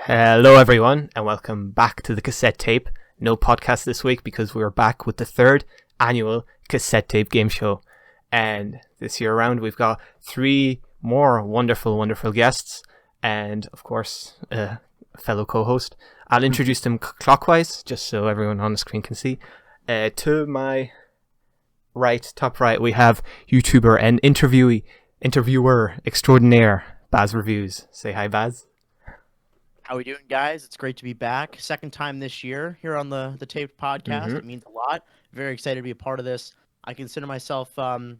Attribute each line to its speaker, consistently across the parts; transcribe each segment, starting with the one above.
Speaker 1: Hello everyone and welcome back to the Cassette Tape. No podcast this week because we're back with the third annual Cassette Tape game show. And this year around we've got three more wonderful guests and of course a fellow co-host. I'll introduce them clockwise just so everyone on the screen can see. To my right, top right, we have YouTuber and interviewer extraordinaire, BAZZREVIEWS. Say hi, Baz.
Speaker 2: How we doing, guys? It's great to be back. Second time this year here on the Taped podcast. It means a lot. Very excited to be a part of this. I consider myself a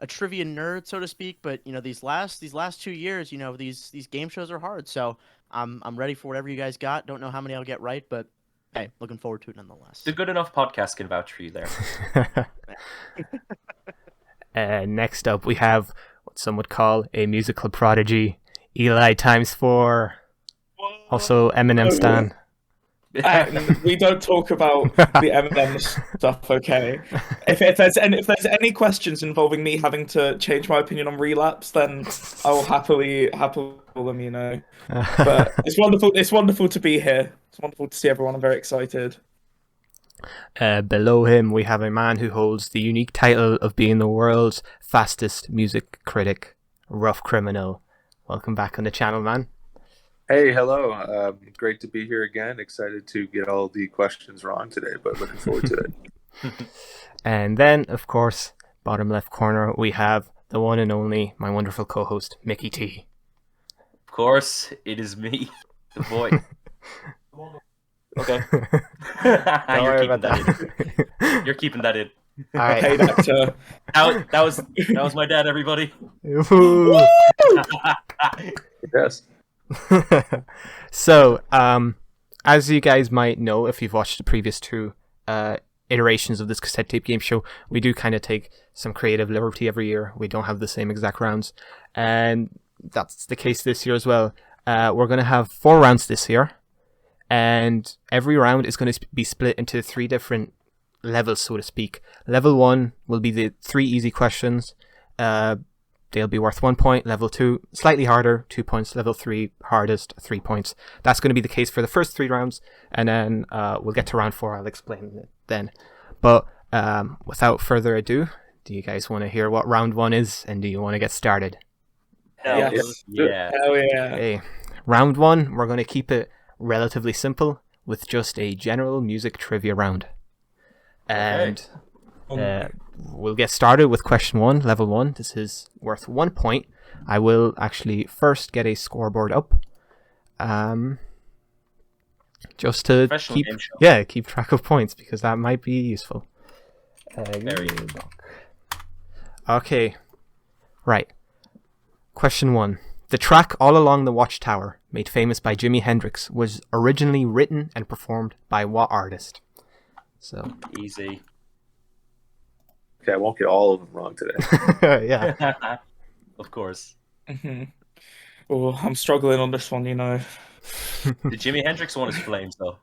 Speaker 2: trivia nerd, so to speak. But you know, these last 2 years, you know, these game shows are hard. So I'm ready for whatever you guys got. Don't know how many I'll get right, but hey, looking forward to it nonetheless.
Speaker 3: It's a good enough podcast can vouch for you there.
Speaker 1: Next up, we have what some would call a musical prodigy, Elitimesfour. Also, Eminem stan.
Speaker 4: We don't talk about the Eminem stuff, okay? If there's any questions involving me having to change my opinion on Relapse, then I will happily them, you know. But it's wonderful. It's wonderful to be here. It's wonderful to see everyone. I'm very excited.
Speaker 1: Below him, we have a man who holds the unique title of being the world's fastest music critic, RUFFCRIMINal. Welcome back on the channel, man.
Speaker 5: Hey, hello. Great to be here again. Excited to get all the questions wrong today, but looking forward to it.
Speaker 1: And then, of course, bottom left corner, we have the one and only, my wonderful co-host, Mickey T.
Speaker 3: Of course, it is me, the boy.
Speaker 5: Okay.
Speaker 3: You're keeping that in.
Speaker 1: All right.
Speaker 4: Paid actor.
Speaker 3: That was my dad, everybody.
Speaker 5: Yes.
Speaker 1: So, as you guys might know, if you've watched the previous two iterations of this cassette tape game show, we do kind of take some creative liberty every year. We don't have the same exact rounds, and that's the case this year as well. We're going to have 4 rounds this year, and every round is going to be split into 3 different levels, so to speak. Level 1 will be the 3 easy questions. They'll be worth 1 point. Level 2, slightly harder, 2 points. Level 3, hardest, 3 points. That's going to be the case for the first 3 rounds, and then we'll get to round 4. I'll explain it then. But without further ado, do you guys want to hear what round 1 is, and do you want to get started?
Speaker 4: Yes.
Speaker 3: Yeah.
Speaker 4: Hell yeah.
Speaker 1: Okay. Round 1, we're going to keep it relatively simple with just a general music trivia round. And we'll get started with question 1, level 1. This is worth 1 point. I will actually first get a scoreboard up, just to keep track of points, because that might be useful.
Speaker 3: Very.
Speaker 1: Okay, right. Question 1. The track "All Along the Watchtower," made famous by Jimi Hendrix, was originally written and performed by what artist? So
Speaker 3: Easy.
Speaker 5: Okay, I won't get all of them wrong today.
Speaker 1: yeah.
Speaker 3: Of course.
Speaker 4: Mm-hmm. Oh, I'm struggling on this one, you know.
Speaker 3: The Jimi Hendrix one is flames, though.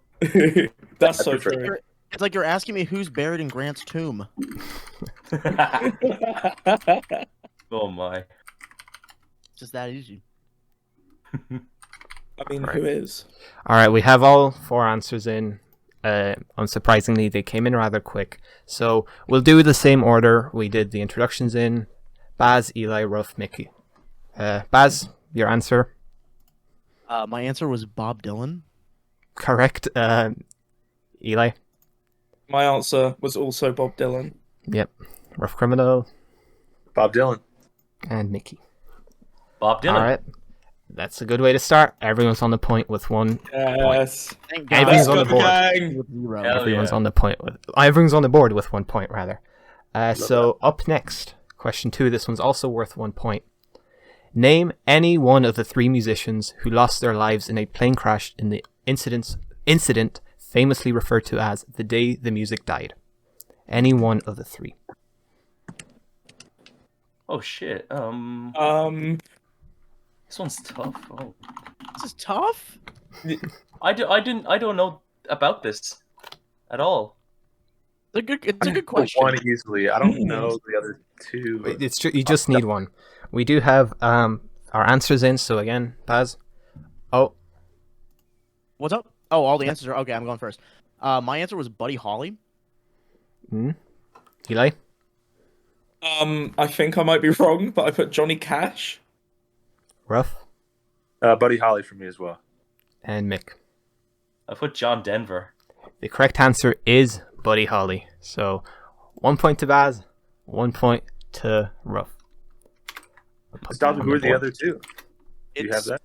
Speaker 4: That's so true.
Speaker 2: It's like you're asking me who's buried in Grant's tomb.
Speaker 3: Oh my.
Speaker 2: Just that easy.
Speaker 4: I mean, who is?
Speaker 1: All right, we have all 4 answers in. Unsurprisingly, they came in rather quick. So we'll do the same order we did the introductions in. Baz, Eli, Ruff, Mickey. Baz, your answer?
Speaker 2: My answer was Bob Dylan.
Speaker 1: Correct. Eli?
Speaker 4: My answer was also Bob Dylan.
Speaker 1: Yep. RUFFCRIMINAL.
Speaker 5: Bob Dylan.
Speaker 1: And Mickey.
Speaker 3: Bob Dylan.
Speaker 1: All right. That's a good way to start. Everyone's on the point with 1
Speaker 4: Yes.
Speaker 2: Thank
Speaker 1: God. Everyone's on the board. Everyone's
Speaker 3: yeah.
Speaker 1: on the point with. Everyone's on the board with 1 point, rather. So up next, question 2. This one's also worth 1 point. Name any one of the 3 musicians who lost their lives in a plane crash in the incident famously referred to as the day the music died. Any one of the 3.
Speaker 3: Oh shit. This one's tough. Oh.
Speaker 2: This is tough.
Speaker 3: I don't know about this at all.
Speaker 2: It's a good question.
Speaker 5: 1 easily. I don't know the other 2.
Speaker 1: You just need 1. We do have our answers in. So again, Baz. Oh,
Speaker 2: What's up? Oh, all the answers are okay. I'm going first. My answer was Buddy Holly.
Speaker 1: Eli?
Speaker 4: I think I might be wrong, but I put Johnny Cash.
Speaker 1: Ruff?
Speaker 5: Buddy Holly for me as well.
Speaker 1: And Mick.
Speaker 3: I put John Denver.
Speaker 1: The correct answer is Buddy Holly. So 1 point to Baz, 1 point to Ruff.
Speaker 5: Stop. Who are the other two? Do you have
Speaker 2: It's
Speaker 5: that?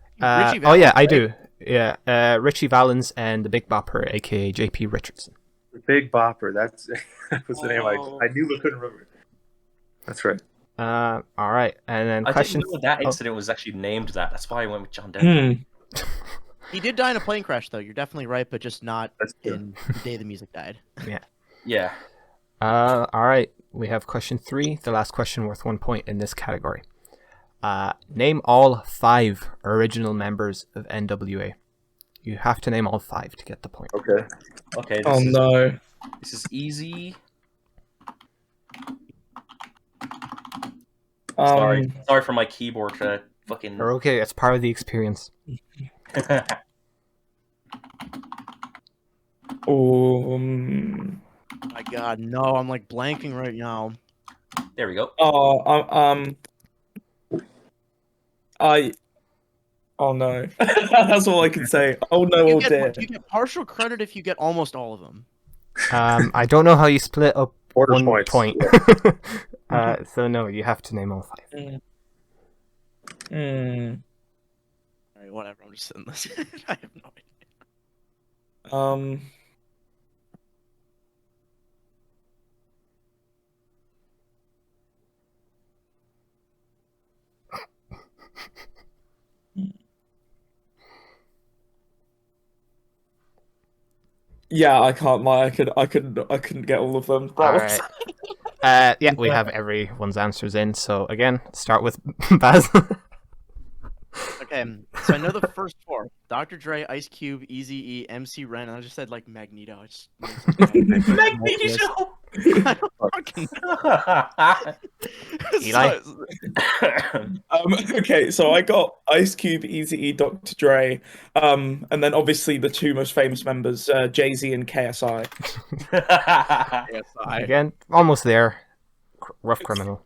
Speaker 2: Richie
Speaker 1: Oh yeah,
Speaker 2: Valens,
Speaker 1: I
Speaker 2: right?
Speaker 1: do. Yeah, Richie Valens and the Big Bopper, aka JP Richardson.
Speaker 5: The Big Bopper. That was the name
Speaker 4: Oh.
Speaker 5: I knew but couldn't remember. That's right.
Speaker 1: All right, and then
Speaker 3: I
Speaker 1: question.
Speaker 3: didn't know that incident was actually named that. That's why I went with John Denver.
Speaker 2: He did die in a plane crash, though. You're definitely right, but just not
Speaker 5: That's true.
Speaker 2: in the day the music died.
Speaker 3: Yeah.
Speaker 1: All right, we have question 3, the last question worth 1 point in this category. Name all 5 original members of NWA. You have to name all 5 to get the point.
Speaker 5: Okay.
Speaker 3: Okay.
Speaker 4: Oh no.
Speaker 3: This is easy. Sorry for my keyboard fucking.
Speaker 1: You're okay. It's part of the experience.
Speaker 4: Oh.
Speaker 2: My God, no! I'm like blanking right now.
Speaker 3: There we go.
Speaker 4: Oh no. That's all I can say. Oh no,
Speaker 2: You
Speaker 4: oh dear.
Speaker 2: get partial credit if you get almost all of them.
Speaker 1: I don't know how you split up
Speaker 5: Quarter
Speaker 1: 1
Speaker 5: points.
Speaker 1: point. So no, you have to name all 5.
Speaker 4: Hmm.
Speaker 2: All right, whatever. I'm just sitting this. I have no idea.
Speaker 4: Yeah, I can't lie. I couldn't get all of them. That
Speaker 1: All
Speaker 4: was-
Speaker 1: right. Yeah, we have everyone's answers in. So again, start with Baz.
Speaker 2: Okay, so I know the first 4: Dr. Dre, Ice Cube, Eazy-E, MC Ren, and I just said like Magneto. It's
Speaker 3: Magneto.
Speaker 2: I don't fucking
Speaker 1: Eli?
Speaker 4: Okay, so I got Ice Cube, Eazy-E, Dr. Dre, and then obviously the 2 most famous members, Jay-Z and KSI.
Speaker 1: Again, almost there. Rough Criminal.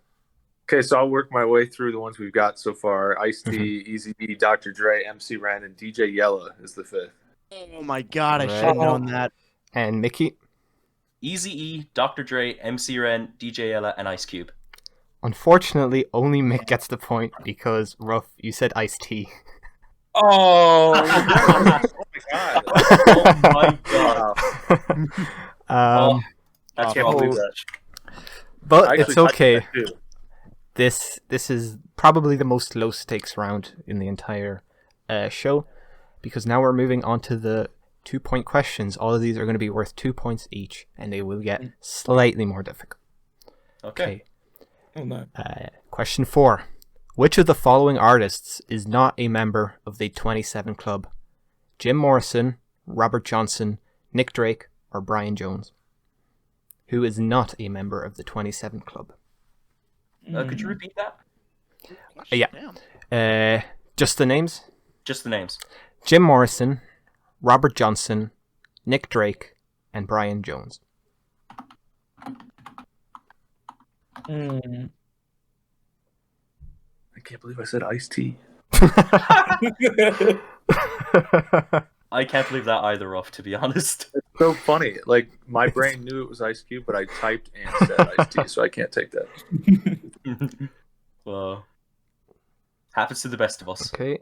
Speaker 5: Okay, so I'll work my way through the ones we've got so far. Ice-T, Eazy-E, Dr. Dre, MC Ren, and DJ Yella is the 5th.
Speaker 2: Oh my God, I
Speaker 1: Right.
Speaker 2: should have known that.
Speaker 1: And Mickey.
Speaker 3: Eazy-E, Dr. Dre, MC Ren, DJ Ella, and Ice Cube.
Speaker 1: Unfortunately, only Mick gets the point because Ruff, you said Ice-T.
Speaker 4: Oh,
Speaker 3: Oh my god.
Speaker 5: Wow.
Speaker 3: That's
Speaker 5: I can't
Speaker 3: wrong.
Speaker 5: believe that.
Speaker 1: But
Speaker 5: I
Speaker 1: it's
Speaker 5: actually typed
Speaker 1: okay.
Speaker 5: that too.
Speaker 1: This is probably the most low stakes round in the entire show, because now we're moving on to the 2-point questions. All of these are going to be worth 2 points each, and they will get slightly more difficult.
Speaker 3: Okay.
Speaker 4: oh no.
Speaker 1: Question 4. Which of the following artists is not a member of the 27 Club? Jim Morrison, Robert Johnson, Nick Drake, or Brian Jones? Who is not a member of the 27 Club?
Speaker 3: Could you repeat that?
Speaker 1: Yeah.
Speaker 2: Damn.
Speaker 1: Just the names?
Speaker 3: Just the names.
Speaker 1: Jim Morrison, Robert Johnson, Nick Drake, and Brian Jones.
Speaker 4: Mm.
Speaker 5: I can't believe I said Ice-T.
Speaker 3: I can't believe that either, Ruff, to be honest.
Speaker 5: It's so funny. Like, my brain knew it was Ice Cube, but I typed and said Ice-T, so I can't take that.
Speaker 3: Well, happens to the best of us.
Speaker 1: Okay.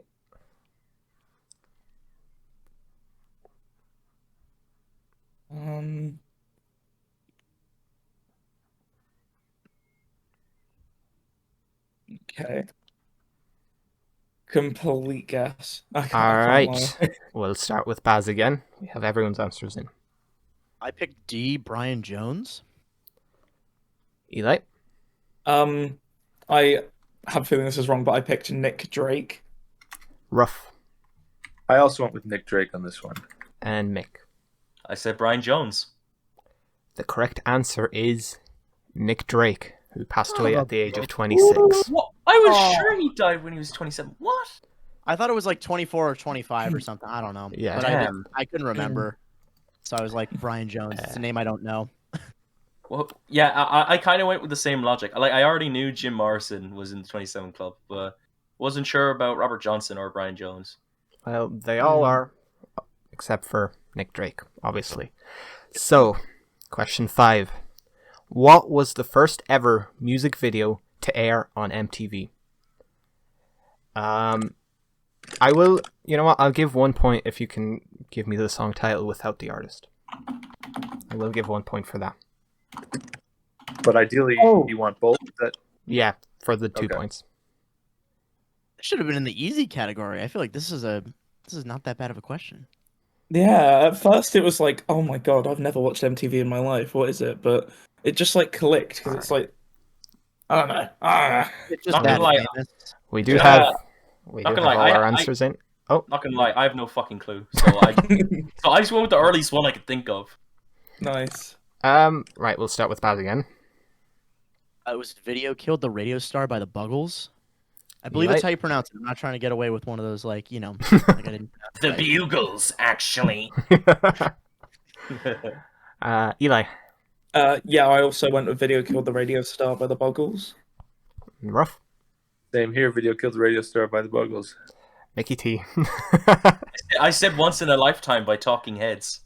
Speaker 4: Okay. Complete guess. I can't-
Speaker 1: All
Speaker 4: I can't
Speaker 1: right.
Speaker 4: lie.
Speaker 1: We'll start with Baz again. We have everyone's answers in.
Speaker 2: I picked D. Brian Jones.
Speaker 1: Eli?
Speaker 4: I have a feeling this is wrong, but I picked Nick Drake.
Speaker 1: Ruff?
Speaker 5: I also went with Nick Drake on this one.
Speaker 1: And Mick.
Speaker 3: I said Brian Jones.
Speaker 1: The correct answer is Nick Drake, who passed away at the age of 26.
Speaker 3: What? I was
Speaker 4: Oh.
Speaker 3: sure he died when he was 27. What?
Speaker 2: I thought it was like 24 or 25 or something. I don't know.
Speaker 1: Yeah.
Speaker 2: But
Speaker 3: Damn.
Speaker 2: I couldn't remember. So I was like, Brian Jones. It's a name I don't know.
Speaker 3: Well, yeah, I kind of went with the same logic. Like, I already knew Jim Morrison was in the 27 Club, but wasn't sure about Robert Johnson or Brian Jones.
Speaker 1: Well, they all are, except for Nick Drake, obviously. So, question 5. What was the first ever music video to air on MTV? I will, you know what, I'll give 1 point if you can give me the song title without the artist. I will give 1 point for that.
Speaker 5: But ideally, you want both. That
Speaker 1: Yeah, for the 2
Speaker 5: Okay.
Speaker 1: points.
Speaker 2: It should have been in the easy category. I feel like this is not that bad of a question.
Speaker 4: Yeah, at first it was like, oh my god, I've never watched MTV in my life. What is it? But it just like clicked because it's like, I don't know.
Speaker 2: It's just
Speaker 3: Not
Speaker 2: that
Speaker 3: gonna lie.
Speaker 2: famous.
Speaker 1: We do
Speaker 3: Yeah.
Speaker 1: have
Speaker 3: Not
Speaker 1: all
Speaker 3: gonna lie,
Speaker 1: our
Speaker 3: I-
Speaker 1: answers in. Oh,
Speaker 3: Not gonna lie, I have no fucking clue. So I just went with the earliest one I could think of.
Speaker 4: Nice.
Speaker 1: right, we'll start with Baz again.
Speaker 2: It was Video Killed the Radio Star by the Buggles. I believe
Speaker 1: Right.
Speaker 2: that's how you pronounce it. I'm not trying to get away with one of those, like, you know, like I didn't.
Speaker 3: The Bugles, actually.
Speaker 1: Eli,
Speaker 4: Yeah, I also went with Video Killed the Radio Star by the Buggles.
Speaker 1: Ruff,
Speaker 5: same here. Video Killed the Radio Star by the Buggles.
Speaker 1: Mickey T.
Speaker 3: I said Once in a Lifetime by Talking Heads.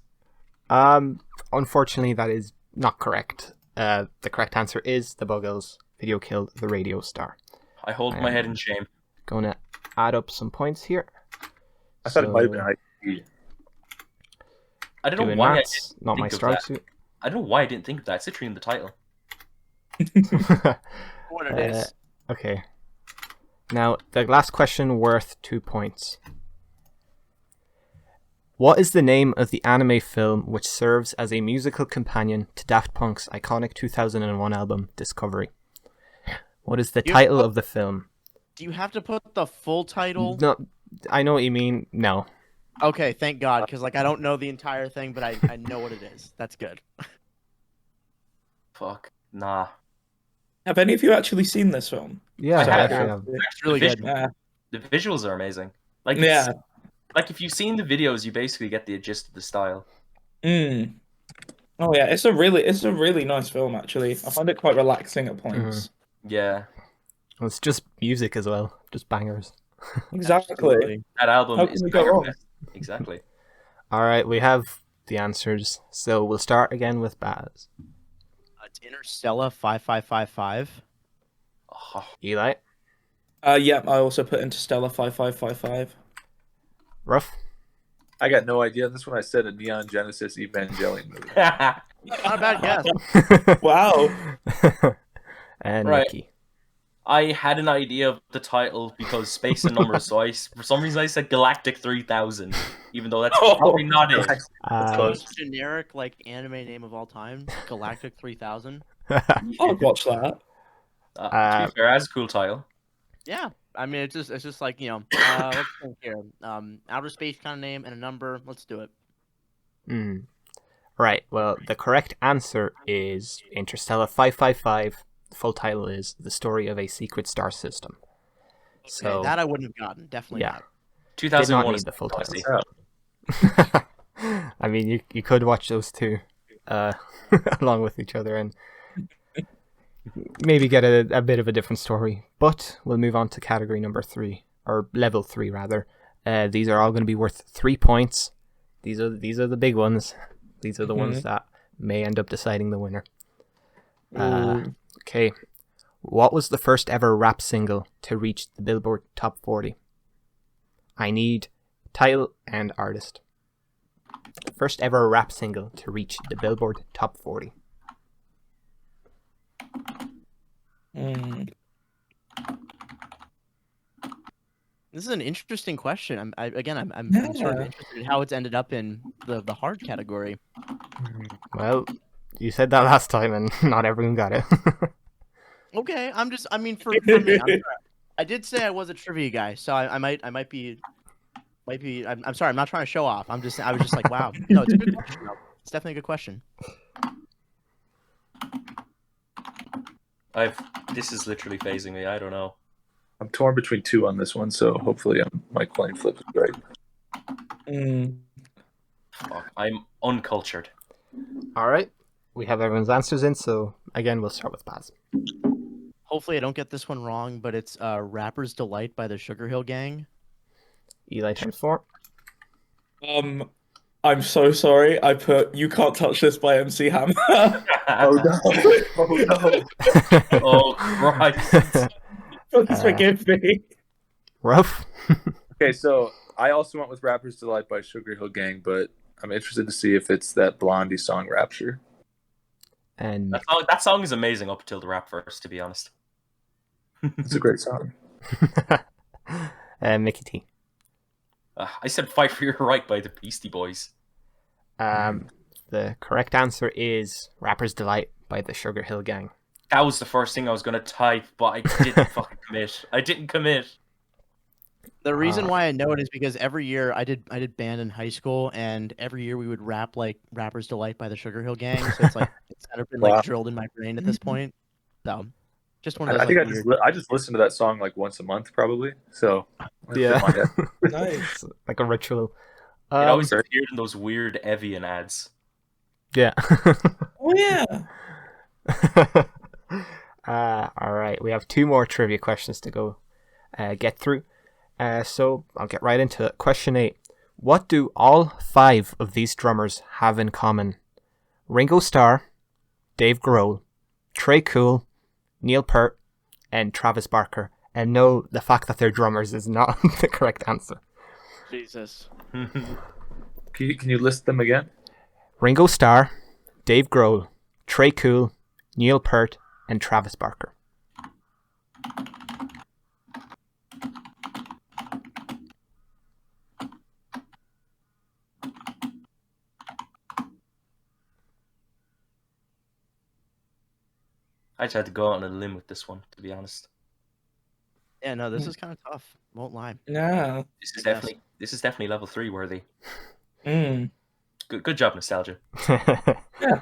Speaker 1: Unfortunately, that is not correct. The correct answer is the Buggles. Video Killed the Radio Star.
Speaker 3: I hold my head in shame.
Speaker 1: Gonna add up some points here.
Speaker 5: I thought it might have been ITV.
Speaker 3: I don't know
Speaker 1: Doing
Speaker 3: why
Speaker 1: maths,
Speaker 3: I
Speaker 1: not
Speaker 3: didn't
Speaker 1: my
Speaker 3: think of
Speaker 1: strong
Speaker 3: that.
Speaker 1: suit.
Speaker 3: I don't know why I didn't think of that. It's literally in the title.
Speaker 2: What it is.
Speaker 1: Okay. Now, the last question worth 2 points. What is the name of the anime film which serves as a musical companion to Daft Punk's iconic 2001 album, Discovery? What is the title of the film?
Speaker 2: Do you have to put the full title?
Speaker 1: No, I know what you mean. No.
Speaker 2: Okay, thank God, because like I don't know the entire thing, but I know what it is. That's good.
Speaker 3: Fuck. Nah.
Speaker 4: Have any of you actually seen this film?
Speaker 1: Yeah, I
Speaker 3: I have.
Speaker 1: have.
Speaker 2: It's really
Speaker 3: The
Speaker 2: good.
Speaker 4: Yeah.
Speaker 3: The visuals are amazing. Like,
Speaker 4: Yeah.
Speaker 3: like if you've seen the videos, you basically get the gist of the style.
Speaker 4: Mm. Oh yeah, it's a really nice film actually. I find it quite relaxing at points.
Speaker 3: Yeah.
Speaker 1: It's just music as well. Just bangers.
Speaker 4: Exactly.
Speaker 2: Absolutely.
Speaker 3: That album
Speaker 4: How
Speaker 3: is
Speaker 4: can we go
Speaker 3: banger
Speaker 4: wrong?
Speaker 3: fest. Exactly.
Speaker 1: Alright, we have the answers. So we'll start again with Baz.
Speaker 2: It's Interstellar 5555.
Speaker 3: Oh,
Speaker 1: Eli,
Speaker 4: Yeah, I also put Interstellar 5555.
Speaker 1: Ruff,
Speaker 5: I got no idea. This one I said a Neon Genesis Evangelion movie.
Speaker 2: Not a bad guess.
Speaker 4: Wow.
Speaker 1: and
Speaker 3: Right.
Speaker 1: Mickey.
Speaker 3: I had an idea of the title because space and numbers, so for some reason I said Galactic 3000, even though that's probably not it.
Speaker 2: Most generic like anime name of all time, Galactic 3000.
Speaker 4: I'd watch that.
Speaker 3: To be fair, that's a cool title.
Speaker 2: Yeah, I mean it's just like, you know, let's think here. Outer space kind of name and a number. Let's do it.
Speaker 1: Mm. Right, well, the correct answer is Interstellar 555. The full title is The Story of a Secret Star System.
Speaker 2: Okay,
Speaker 1: So,
Speaker 2: that I wouldn't have gotten. Definitely
Speaker 1: yeah.
Speaker 2: not.
Speaker 1: did not
Speaker 3: 2001
Speaker 1: need
Speaker 3: is
Speaker 1: the full
Speaker 3: Galaxy.
Speaker 1: title. I mean, you could watch those two along with each other and maybe get a bit of a different story. But we'll move on to category number 3, or level 3 rather. These are all going to be worth 3 points. These are the big ones. These are the ones that may end up deciding the winner. Okay. What was the first ever rap single to reach the Billboard Top 40? I need title and artist. First ever rap single to reach the Billboard Top 40.
Speaker 4: Mm.
Speaker 2: This is an interesting question. I'm sort of interested in how it's ended up in the hard category.
Speaker 1: Well, you said that last time and not everyone got it.
Speaker 2: Okay, I mean, for me, I did say I was a trivia guy, so I might be. I'm sorry, I'm not trying to show off. I was just like, wow. No, it's a good question. Though. It's definitely a good question.
Speaker 3: This is literally phasing me. I don't know.
Speaker 5: I'm torn between two on this one, so hopefully my coin flip is right.
Speaker 3: Fuck, I'm uncultured.
Speaker 1: All right. We have everyone's answers in, so again, we'll start with Baz.
Speaker 2: Hopefully I don't get this one wrong, but it's Rapper's Delight by the Sugar Hill Gang.
Speaker 1: Eli times 4.
Speaker 4: I'm so sorry. I put "You Can't Touch This" by MC Hammer.
Speaker 5: Oh no! Oh no!
Speaker 3: Oh Christ!
Speaker 4: Please forgive me.
Speaker 1: Ruff.
Speaker 5: Okay, so I also went with "Rapper's Delight" by Sugar Hill Gang, but I'm interested to see if it's that Blondie song "Rapture."
Speaker 1: And
Speaker 3: That song is amazing up until the rap verse, to be honest.
Speaker 5: It's a great song.
Speaker 1: Mickey T.
Speaker 3: I said "Fight for Your Right" by the Beastie Boys.
Speaker 1: The correct answer is Rapper's Delight by the Sugar Hill Gang.
Speaker 3: That was the first thing I was gonna type, but I didn't fucking commit. I didn't commit.
Speaker 2: The reason why I know it is because every year I did band in high school, and every year we would rap like "Rapper's Delight" by the Sugar Hill Gang. So it's like it's kind of been like drilled in my brain at this point. So just one of those.
Speaker 5: I think I just listen to that song like once a month, probably. So
Speaker 1: Yeah.
Speaker 4: Nice.
Speaker 1: Like a ritual.
Speaker 3: It always appeared in those weird Evian ads.
Speaker 1: Yeah.
Speaker 4: Oh yeah.
Speaker 1: All right. We have 2 more trivia questions to go get through. So I'll get right into it. Question 8. What do all 5 of these drummers have in common? Ringo Starr, Dave Grohl, Trey Cool, Neil Peart, and Travis Barker. And no, the fact that they're drummers is not the correct answer.
Speaker 2: Jesus.
Speaker 5: Can you list them again?
Speaker 1: Ringo Starr, Dave Grohl, Trey Cool, Neil Peart, and Travis Barker.
Speaker 3: I just had to go out on a limb with this one, to be honest.
Speaker 2: Yeah, no, this is kind of tough. Won't lie.
Speaker 4: Yeah.
Speaker 3: This is definitely level 3 worthy.
Speaker 4: Mm.
Speaker 3: Good job, nostalgia.
Speaker 4: Yeah.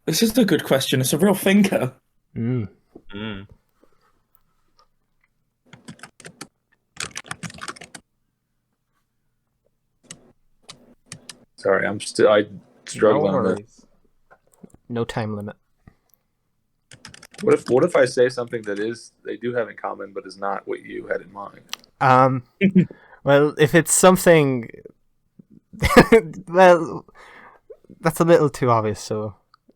Speaker 4: This is a good question. It's a real thinker.
Speaker 1: Mm.
Speaker 3: Mm.
Speaker 5: Sorry, I'm struggling on this.
Speaker 1: No time limit.
Speaker 5: What if I say something that they do have in common, but is not what you had in mind?
Speaker 1: Well, if it's something, well, that's a little too obvious. So,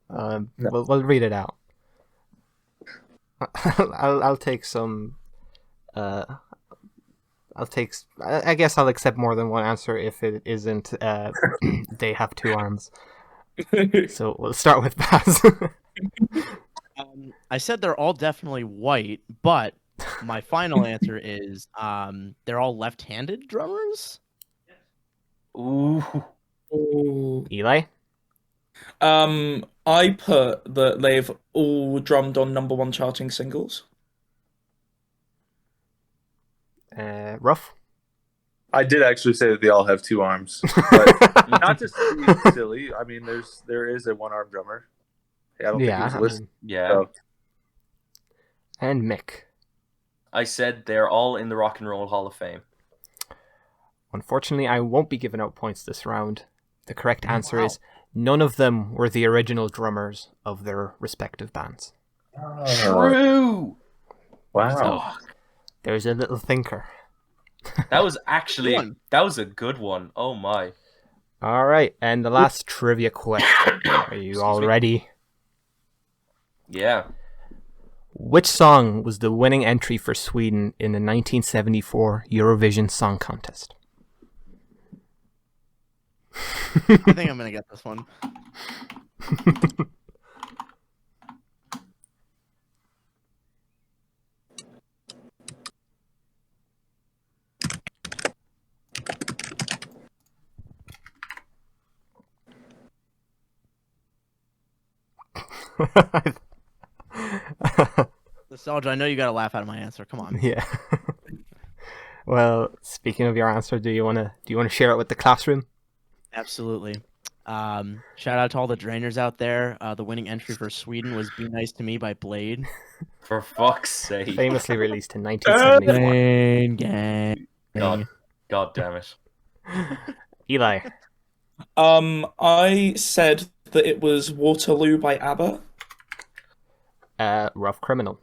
Speaker 5: No.
Speaker 1: we'll read it out. I'll take some. I guess I'll accept more than one answer if it isn't. They have 2 arms. So we'll start with Baz.
Speaker 2: I said they're all definitely white, but my final answer is they're all left-handed drummers.
Speaker 3: Ooh.
Speaker 4: Ooh.
Speaker 1: Eli,
Speaker 4: I put that they've all drummed on #1 charting singles.
Speaker 1: Ruff.
Speaker 5: I did actually say that they all have 2 arms, but not just to be silly. I mean, there is a 1-arm drummer. I don't think he was listed.
Speaker 3: Yeah.
Speaker 5: So.
Speaker 1: And Mick.
Speaker 3: I said they're all in the Rock and Roll Hall of Fame.
Speaker 1: Unfortunately, I won't be giving out points this round. The correct answer is none of them were the original drummers of their respective bands.
Speaker 3: True.
Speaker 5: Wow.
Speaker 3: So,
Speaker 1: There's a little thinker.
Speaker 3: that was a good one. Oh my.
Speaker 1: All right, and the last trivia question. Are you all ready?
Speaker 3: Yeah.
Speaker 1: Which song was the winning entry for Sweden in the 1974 Eurovision Song Contest?
Speaker 2: I think I'm gonna get this one. Nostalgia, I know you gotta laugh out of my answer. Come on.
Speaker 1: Yeah. Well, speaking of your answer, do you wanna share it with the classroom?
Speaker 2: Absolutely. Shout out to all the drainers out there. The winning entry for Sweden was "Be Nice to Me" by Blade.
Speaker 3: For fuck's sake.
Speaker 1: Famously released in 1974.
Speaker 2: Rain gang.
Speaker 3: God damn it.
Speaker 1: Eli.
Speaker 4: I said that it was Waterloo by ABBA.
Speaker 1: Rough Criminal.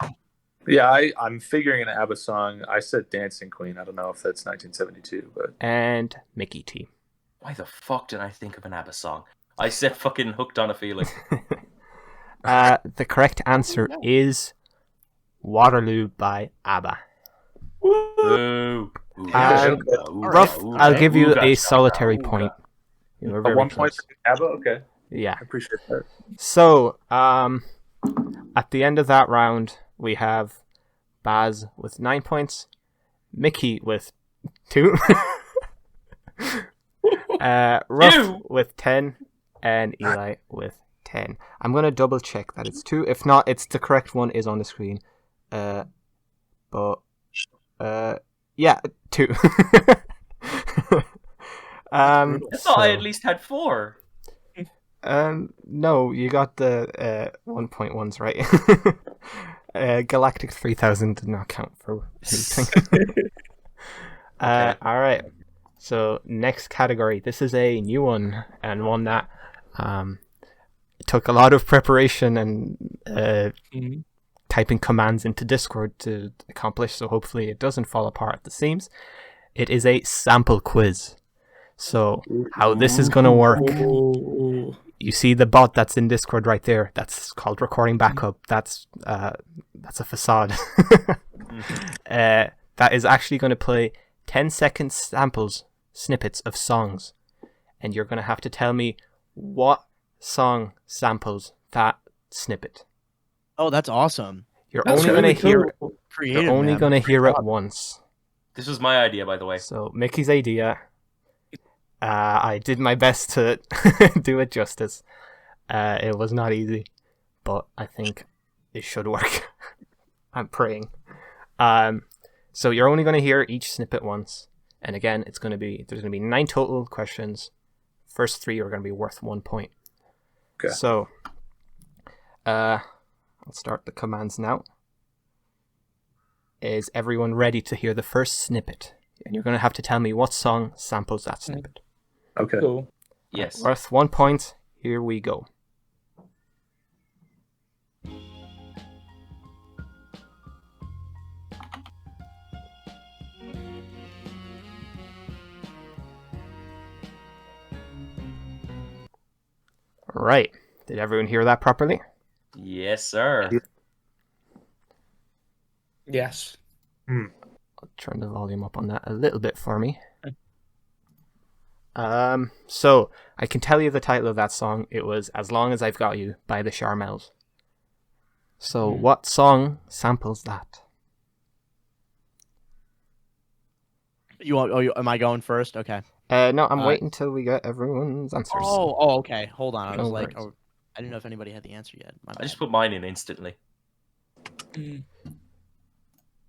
Speaker 5: Yeah, I'm figuring an ABBA song. I said Dancing Queen. I don't know if that's 1972, but
Speaker 1: And Mickey T.
Speaker 3: Why the fuck did I think of an ABBA song? I said fucking Hooked on a Feeling.
Speaker 1: The correct answer is Waterloo by ABBA.
Speaker 3: Ooh.
Speaker 1: Ruff, I'll give you a solitary point. You were very
Speaker 5: 1 point
Speaker 1: close.
Speaker 5: for ABBA. Okay,
Speaker 1: Yeah.
Speaker 5: I appreciate that.
Speaker 1: So, at the end of that round, we have Baz with 9 points, Mickey with 2, Ruff with 10, and Eli with 10. I'm going to double check that it's 2. If not, it's the correct one is on the screen. Yeah, 2.
Speaker 3: I thought I at least had 4.
Speaker 1: No, you got the 1.1s right. Galactic 3000 did not count for anything. Alright. So, next category. This is a new one, and one that took a lot of preparation and typing commands into Discord to accomplish, so hopefully it doesn't fall apart at the seams. It is a sample quiz. So, how this is going to work... You see the bot that's in Discord right there. That's called recording backup. That's a facade. That is actually going to play 10-second snippets of songs, and you're going to have to tell me what song samples that snippet.
Speaker 2: Oh, that's awesome.
Speaker 1: You're only going to hear it.
Speaker 2: Creative,
Speaker 1: You're only
Speaker 2: man.
Speaker 1: going to hear it once.
Speaker 3: This was my idea, by the way.
Speaker 1: So Mickey's idea. I did my best to do it justice. It was not easy, but I think it should work. I'm praying. So you're only going to hear each snippet once, and again, there's going to be 9 total questions. First 3 are going to be worth 1 point.
Speaker 5: Okay.
Speaker 1: So, I'll start the commands now. Is everyone ready to hear the first snippet? And you're going to have to tell me what song samples that snippet.
Speaker 5: Okay.
Speaker 4: Cool.
Speaker 3: Yes.
Speaker 1: Worth 1 point. Here we go. Right. Did everyone hear that properly?
Speaker 3: Yes, sir.
Speaker 4: Yes.
Speaker 1: I'll turn the volume up on that a little bit for me. So I can tell you the title of that song. It was "As Long as I've Got You" by the Charmels. So what song samples that?
Speaker 2: Am I going first? Okay.
Speaker 1: No, I'm waiting till we get everyone's answers.
Speaker 2: Oh, okay. Hold on. I was
Speaker 1: No
Speaker 2: like,
Speaker 1: worries.
Speaker 2: I didn't know if anybody had the answer yet. My
Speaker 3: I just
Speaker 2: bad.
Speaker 3: put mine in instantly.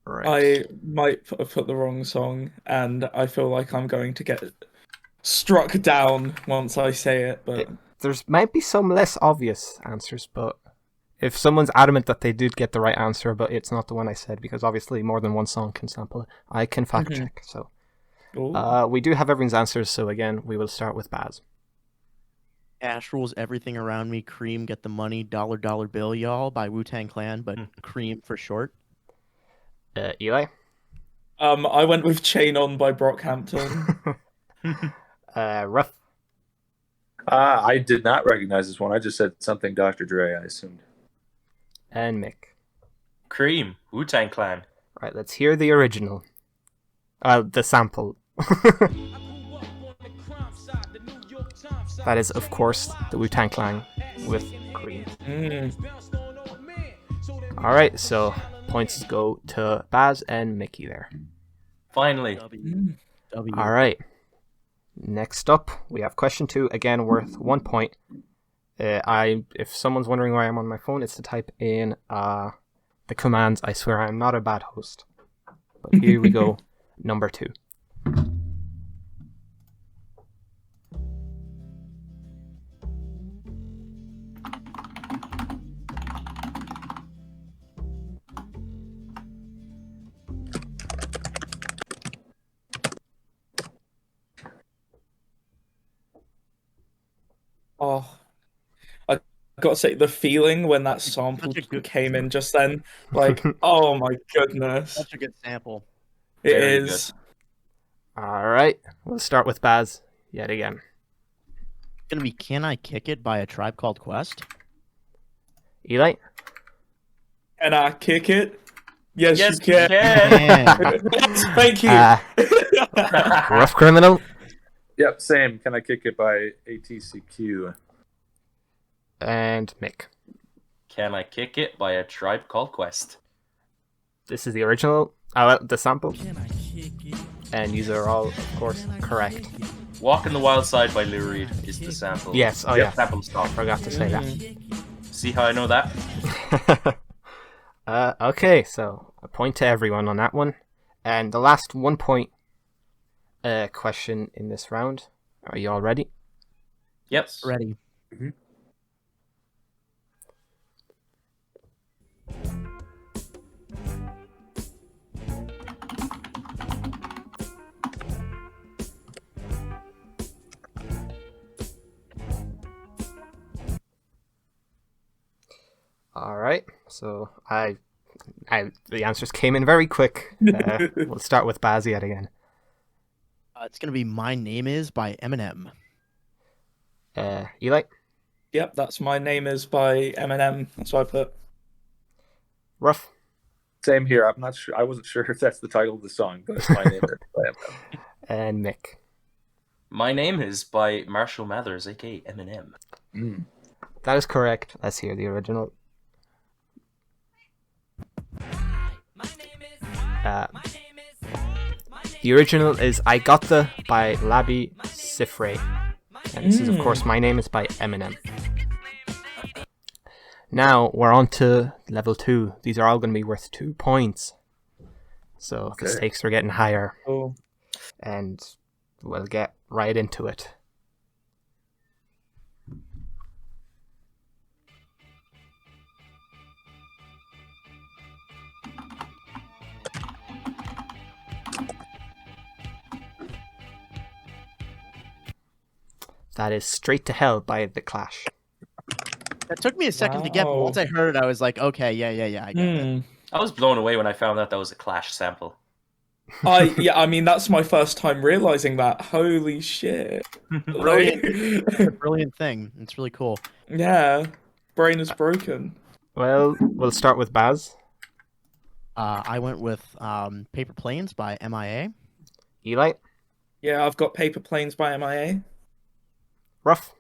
Speaker 1: Right.
Speaker 4: I might have put the wrong song, and I feel like I'm going to get struck down once I say it. But
Speaker 1: There's might be some less obvious answers, but if someone's adamant that they did get the right answer, but it's not the one I said, because obviously more than one song can sample it, I can fact check. So we do have everyone's answers, so again, we will start with Baz.
Speaker 2: Ash rules everything around me. Cream, get the money. Dollar dollar bill, y'all, by Wu-Tang Clan, but Cream for short.
Speaker 1: Eli?
Speaker 4: I went with "Chain On" by Brockhampton.
Speaker 1: Ruff?
Speaker 5: I did not recognize this one. I just said something Dr. Dre, I assumed.
Speaker 1: And Mick.
Speaker 3: Cream. Wu-Tang Clan.
Speaker 1: Right, let's hear the original. The sample. That is, of course, the Wu-Tang Clan with Cream. Alright, so points go to Baz and Mickey there.
Speaker 3: Finally.
Speaker 2: W.
Speaker 1: Alright. Next up, we have question 2, again worth 1 point. If someone's wondering why I'm on my phone, it's to type in the commands. I swear I'm not a bad host. But here we go. Number 2.
Speaker 4: Oh, I got to say, the feeling when that sample
Speaker 2: Such a good-
Speaker 4: came in just then, like, oh my goodness,
Speaker 2: Such a good sample.
Speaker 4: it
Speaker 3: Very
Speaker 4: is.
Speaker 1: All right, we'll start with Baz yet again.
Speaker 2: It's gonna be "Can I Kick It" by A Tribe Called Quest.
Speaker 1: Eli?
Speaker 4: Can I kick it? Yes,
Speaker 3: Yes,
Speaker 4: you can.
Speaker 2: Man.
Speaker 4: Thank you.
Speaker 1: Rough Criminal?
Speaker 5: Yep, same. Can I kick it by ATCQ?
Speaker 1: And Mick.
Speaker 3: Can I Kick It by A Tribe Called Quest?
Speaker 1: This is the original, the sample. And these are all, of course, correct.
Speaker 3: Walk in the Wild Side by Lou Reed is the sample.
Speaker 1: Yes, oh
Speaker 3: Yep,
Speaker 1: yeah,
Speaker 3: sample stop.
Speaker 1: forgot to say that.
Speaker 3: See how I know that?
Speaker 1: Okay, so a point to everyone on that one. And the last 1 point question in this round. Are you all ready?
Speaker 3: Yep.
Speaker 2: Ready.
Speaker 1: All right, so the answers came in very quick. We'll start with Baz yet again.
Speaker 2: It's gonna be "My Name Is" by Eminem.
Speaker 1: Eli?
Speaker 4: Yep, that's My Name Is by Eminem. That's what I put.
Speaker 1: Ruff?
Speaker 5: Same here. I'm not sure. I wasn't sure if that's the title of the song, but my name is by Eminem.
Speaker 1: And Mick?
Speaker 3: My Name Is by Marshall Mathers, aka Eminem.
Speaker 1: That is correct. Let's hear the original. The original is "I Got The" by Labi Siffre. And this is, of course, "My Name Is" by Eminem. Now, we're on to level 2. These are all going to be worth 2 points. So the stakes are getting higher.
Speaker 4: Oh.
Speaker 1: And we'll get right into it. That is "Straight to Hell" by The Clash.
Speaker 2: That took me a second to get, but
Speaker 4: Wow.
Speaker 2: once I heard it, I was like, okay, yeah, I get it.
Speaker 3: I was blown away when I found out that was a Clash sample.
Speaker 4: I mean, that's my first time realizing that. Holy shit.
Speaker 2: Brilliant. It's a brilliant thing. It's really cool.
Speaker 4: Yeah. Brain is broken.
Speaker 1: Well, we'll start with Baz.
Speaker 2: I went with "Paper Planes" by MIA.
Speaker 1: Eli?
Speaker 4: Yeah, I've got Paper Planes by MIA.
Speaker 1: Ruff?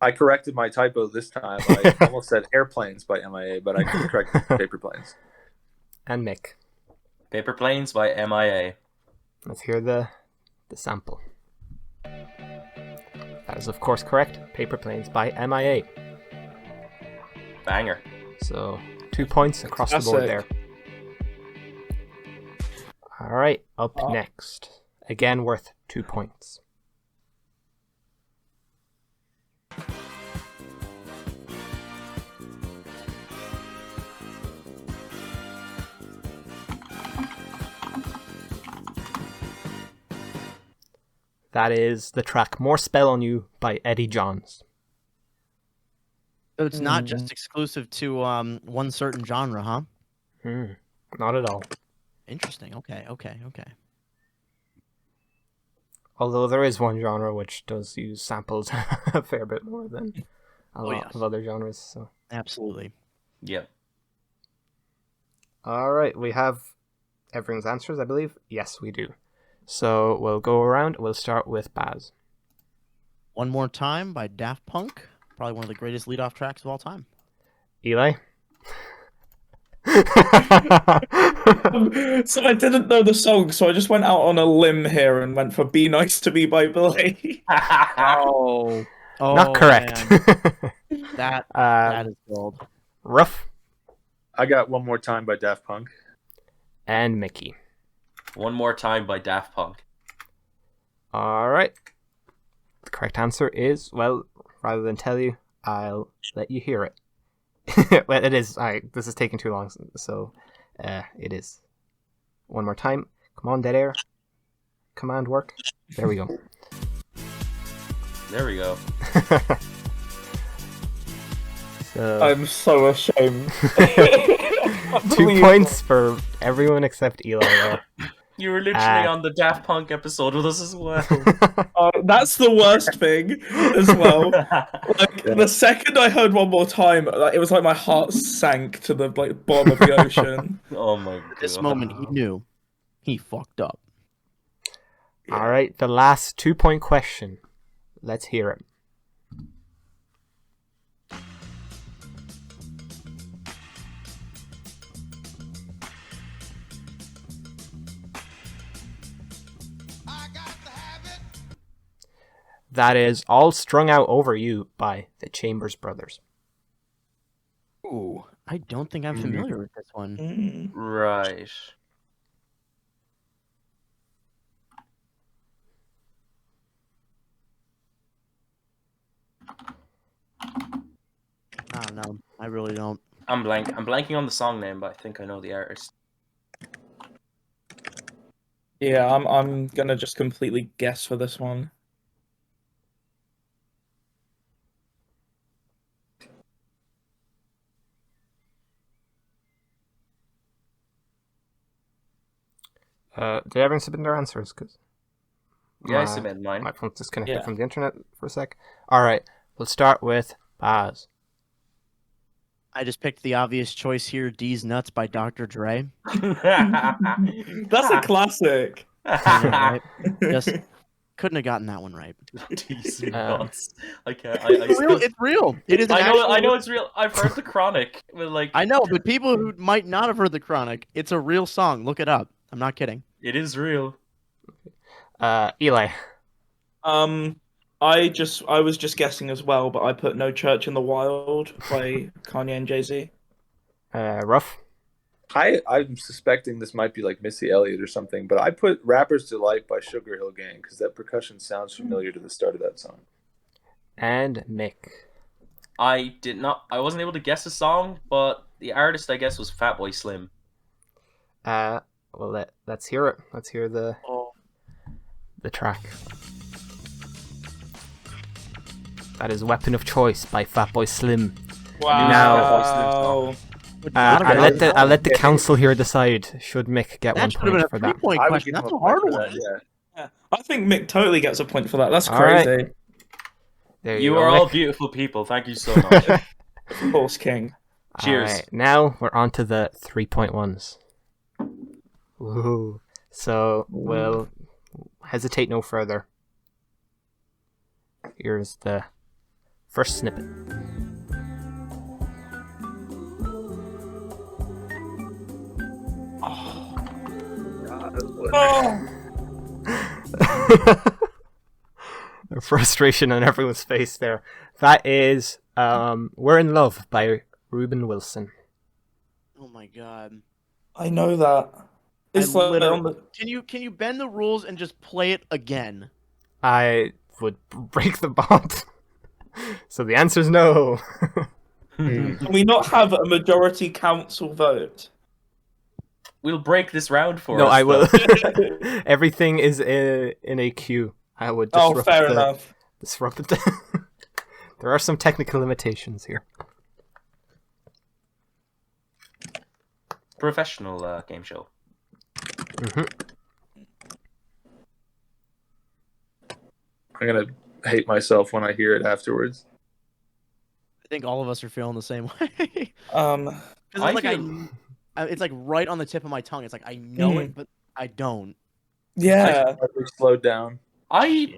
Speaker 5: I corrected my typo this time. I almost said Airplanes by MIA, but I corrected Paper Planes.
Speaker 1: And Mick.
Speaker 3: Paper Planes by MIA.
Speaker 1: Let's hear the sample. That is, of course, correct. Paper Planes by MIA.
Speaker 3: Banger.
Speaker 1: So, 2 points across the board there. Alright, up next. Again, worth 2 points. That is the track "More Spell on You" by Eddie Johns.
Speaker 2: So it's not just exclusive to one certain genre, huh?
Speaker 1: Not at all.
Speaker 2: Interesting. Okay.
Speaker 1: Although there is one genre which does use samples a fair bit more than a lot of other genres. So
Speaker 2: Absolutely.
Speaker 3: Yep.
Speaker 1: Alright, we have everyone's answers, I believe. Yes, we do. So we'll go around. We'll start with Baz.
Speaker 2: "One More Time" by Daft Punk. Probably one of the greatest lead-off tracks of all time.
Speaker 1: Eli?
Speaker 4: So I didn't know the song, so I just went out on a limb here and went for "Be Nice to Me" by Billy.
Speaker 2: Oh,
Speaker 1: Not correct.
Speaker 2: man. That is gold.
Speaker 1: Ruff
Speaker 5: I got "One More Time" by Daft Punk.
Speaker 1: and Mickey.
Speaker 3: One More Time by Daft Punk.
Speaker 1: Alright. The correct answer is, well, rather than tell you, I'll let you hear it. Well, it is. This is taking too long, so it is. One more time. Come on, dead air. Command work. There we go.
Speaker 3: There we go.
Speaker 1: So
Speaker 4: I'm so ashamed.
Speaker 1: 2 points for everyone except Eli there.
Speaker 3: You were literally on the Daft Punk episode with us as well.
Speaker 4: That's the worst thing as well. Like the second I heard one more time, like, it was like my heart sank to the bottom of the ocean.
Speaker 3: Oh my god.
Speaker 2: At this moment, he knew he fucked up.
Speaker 1: All right, the last 2-point question. Let's hear it. That is All Strung Out Over You by the Chambers Brothers.
Speaker 2: Ooh, I don't think I'm familiar with this one.
Speaker 3: Right.
Speaker 2: I don't know. I really don't.
Speaker 3: I'm blanking on the song name, but I think I know the artist.
Speaker 4: Yeah, I'm gonna just completely guess for this one.
Speaker 1: Did everyone submit their answers? Cause
Speaker 3: Yeah, I submitted mine.
Speaker 1: my phone's disconnected
Speaker 4: Yeah.
Speaker 1: from the internet for a sec. All right, we'll start with Baz.
Speaker 2: I just picked the obvious choice here, D's Nuts by Dr. Dre.
Speaker 4: That's a classic.
Speaker 2: I know, right? Just couldn't have gotten that one right.
Speaker 3: These nuts. I can't.
Speaker 2: It's real. It's real. It is.
Speaker 3: I know it's real. I've heard the Chronic, but like
Speaker 2: I know, but people who might not have heard the Chronic, it's a real song. Look it up. I'm not kidding.
Speaker 3: it is real.
Speaker 1: Eli.
Speaker 4: I was just guessing as well, but I put No Church in the Wild by Kanye and Jay-Z.
Speaker 1: Ruff.
Speaker 5: I'm suspecting this might be like Missy Elliott or something, but I put Rapper's Delight by Sugar Hill Gang because that percussion sounds familiar to the start of that song.
Speaker 1: And Mick.
Speaker 3: I wasn't able to guess a song, but the artist I guess was Fatboy Slim.
Speaker 1: Well, let's hear it. Let's hear the track. That is Weapon of Choice by Fatboy Slim.
Speaker 4: Wow.
Speaker 1: I'll let the council here decide. Should Mick get
Speaker 2: That
Speaker 1: 1
Speaker 2: should have been
Speaker 1: point
Speaker 2: a
Speaker 1: for that?
Speaker 2: 3-point
Speaker 5: I would
Speaker 2: question.
Speaker 5: give
Speaker 2: That's
Speaker 5: him
Speaker 2: a hard
Speaker 5: point for
Speaker 2: one.
Speaker 5: that, yeah.
Speaker 4: I think Mick totally gets a point for that. That's
Speaker 1: All right.
Speaker 4: crazy.
Speaker 1: There
Speaker 3: You
Speaker 1: go,
Speaker 3: are all
Speaker 1: Mick.
Speaker 3: beautiful people. Thank you so much.
Speaker 4: Horse King.
Speaker 3: Cheers.
Speaker 1: Alright, now we're on to the 3-point ones. Ooh. So we'll hesitate no further. Here's the first snippet.
Speaker 4: Oh,
Speaker 1: The frustration on everyone's face there. That is We're in Love by Ruben Wilson.
Speaker 2: Oh my god.
Speaker 4: I know that. It's
Speaker 2: I
Speaker 4: like
Speaker 2: literally-
Speaker 4: on the...
Speaker 2: Can you bend the rules and just play it again?
Speaker 1: I would break the bond. So the answer is no.
Speaker 4: Can we not have a majority council vote?
Speaker 3: We'll break this round for
Speaker 1: No,
Speaker 3: us.
Speaker 1: I will.
Speaker 3: though.
Speaker 1: Everything is in a queue. I would
Speaker 4: Oh,
Speaker 1: disrupt
Speaker 4: fair enough.
Speaker 1: disrupt the There are some technical limitations here.
Speaker 3: Professional game show.
Speaker 1: Mm-hmm.
Speaker 5: I'm gonna hate myself when I hear it afterwards.
Speaker 2: I think all of us are feeling the same way. 'Cause it's
Speaker 3: I
Speaker 2: like
Speaker 3: feel-
Speaker 2: it's like right on the tip of my tongue. It's like I know
Speaker 4: Mm.
Speaker 2: it, but I don't.
Speaker 4: Yeah.
Speaker 5: Slightly slowed down.
Speaker 3: I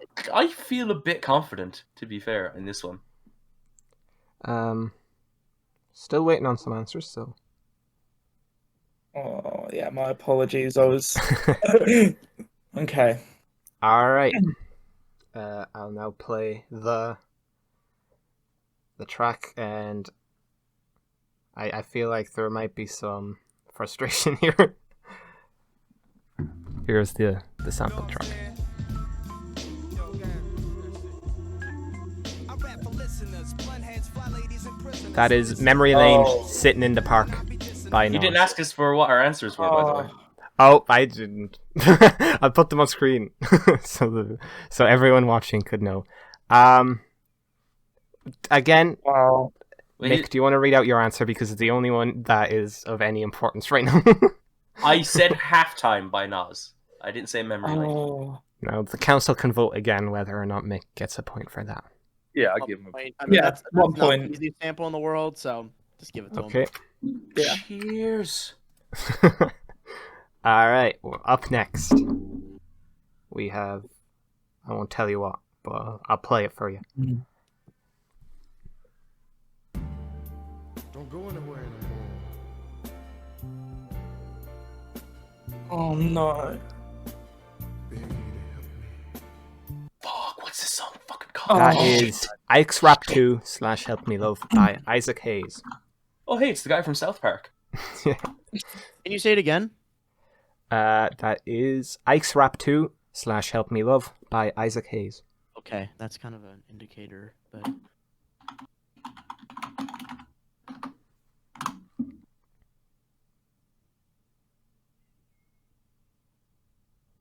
Speaker 3: feel a bit confident, to be fair, in this one.
Speaker 1: Still waiting on some answers, so
Speaker 4: Oh, yeah, my apologies. I was... Okay.
Speaker 1: alright. I'll now play the track, and I feel like there might be some frustration here. Here's the sample track. That is Memory Lane,
Speaker 4: Oh.
Speaker 1: Sitting in the Park by
Speaker 3: You
Speaker 1: Nas.
Speaker 3: didn't ask us for what our answers were, by the way.
Speaker 1: Oh, I didn't. I'll put them on screen so everyone watching could know. Again,
Speaker 4: Wow.
Speaker 1: Mick, do you want to read out your answer because it's the only one that is of any importance right now?
Speaker 3: I said Halftime by Nas. I didn't say Memory Lane.
Speaker 4: Oh.
Speaker 1: No, the council can vote again whether or not Mick gets a point for that.
Speaker 5: Yeah, I'll give him a
Speaker 2: I mean,
Speaker 4: Yeah,
Speaker 2: that's
Speaker 4: 1
Speaker 2: not
Speaker 4: point.
Speaker 2: the easiest sample in the world, so just give it to him.
Speaker 1: Okay.
Speaker 4: Yeah.
Speaker 3: Cheers.
Speaker 1: All right. Well, up next, we have. I won't tell you what, but I'll play it for you.
Speaker 6: Don't go anywhere anymore.
Speaker 4: Oh no.
Speaker 6: Beg you to help me.
Speaker 3: Fuck, what's this song fucking called?
Speaker 1: That
Speaker 4: Oh,
Speaker 1: is Ike's Rap 2 / Help Me Love by Isaac Hayes.
Speaker 3: Oh, hey, it's the guy from South Park.
Speaker 2: Can you say it again?
Speaker 1: That is Ike's Rap 2 / Help Me Love by Isaac Hayes.
Speaker 2: Okay, that's kind of an indicator, but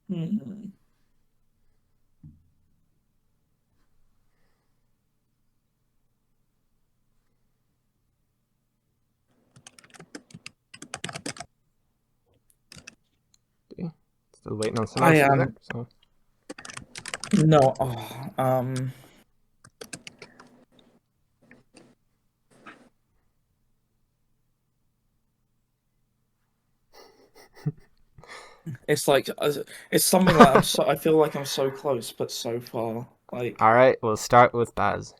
Speaker 4: Hmm.
Speaker 1: Still waiting on some
Speaker 4: I
Speaker 1: answers
Speaker 4: am.
Speaker 1: there, so.
Speaker 4: No. Oh, it's like it's something like I feel like I'm so close, but so far. Like
Speaker 1: All right, we'll start with Baz.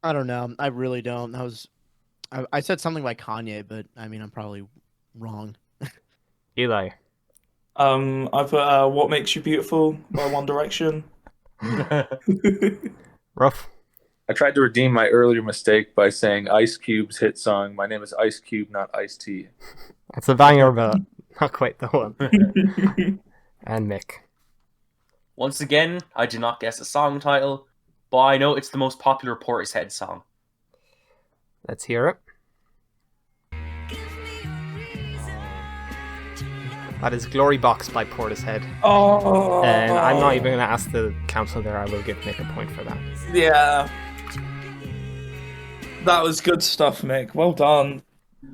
Speaker 2: I don't know. I really don't. I said something by Kanye, but I mean, I'm probably wrong.
Speaker 1: Eli.
Speaker 4: I put "What Makes You Beautiful" by One Direction.
Speaker 1: Ruff.
Speaker 5: I tried to redeem my earlier mistake by saying Ice Cube's hit song. My name is Ice Cube, not Ice T.
Speaker 1: That's a banger, but not quite the one. And Mick.
Speaker 3: Once again, I did not guess a song title, but I know it's the most popular Portishead song.
Speaker 1: Let's hear it. That is Glory Box by Portishead.
Speaker 4: Oh,
Speaker 1: And I'm not even going to ask the council there. I will give Mick a point for that.
Speaker 4: Yeah, that was good stuff, Mick. Well done.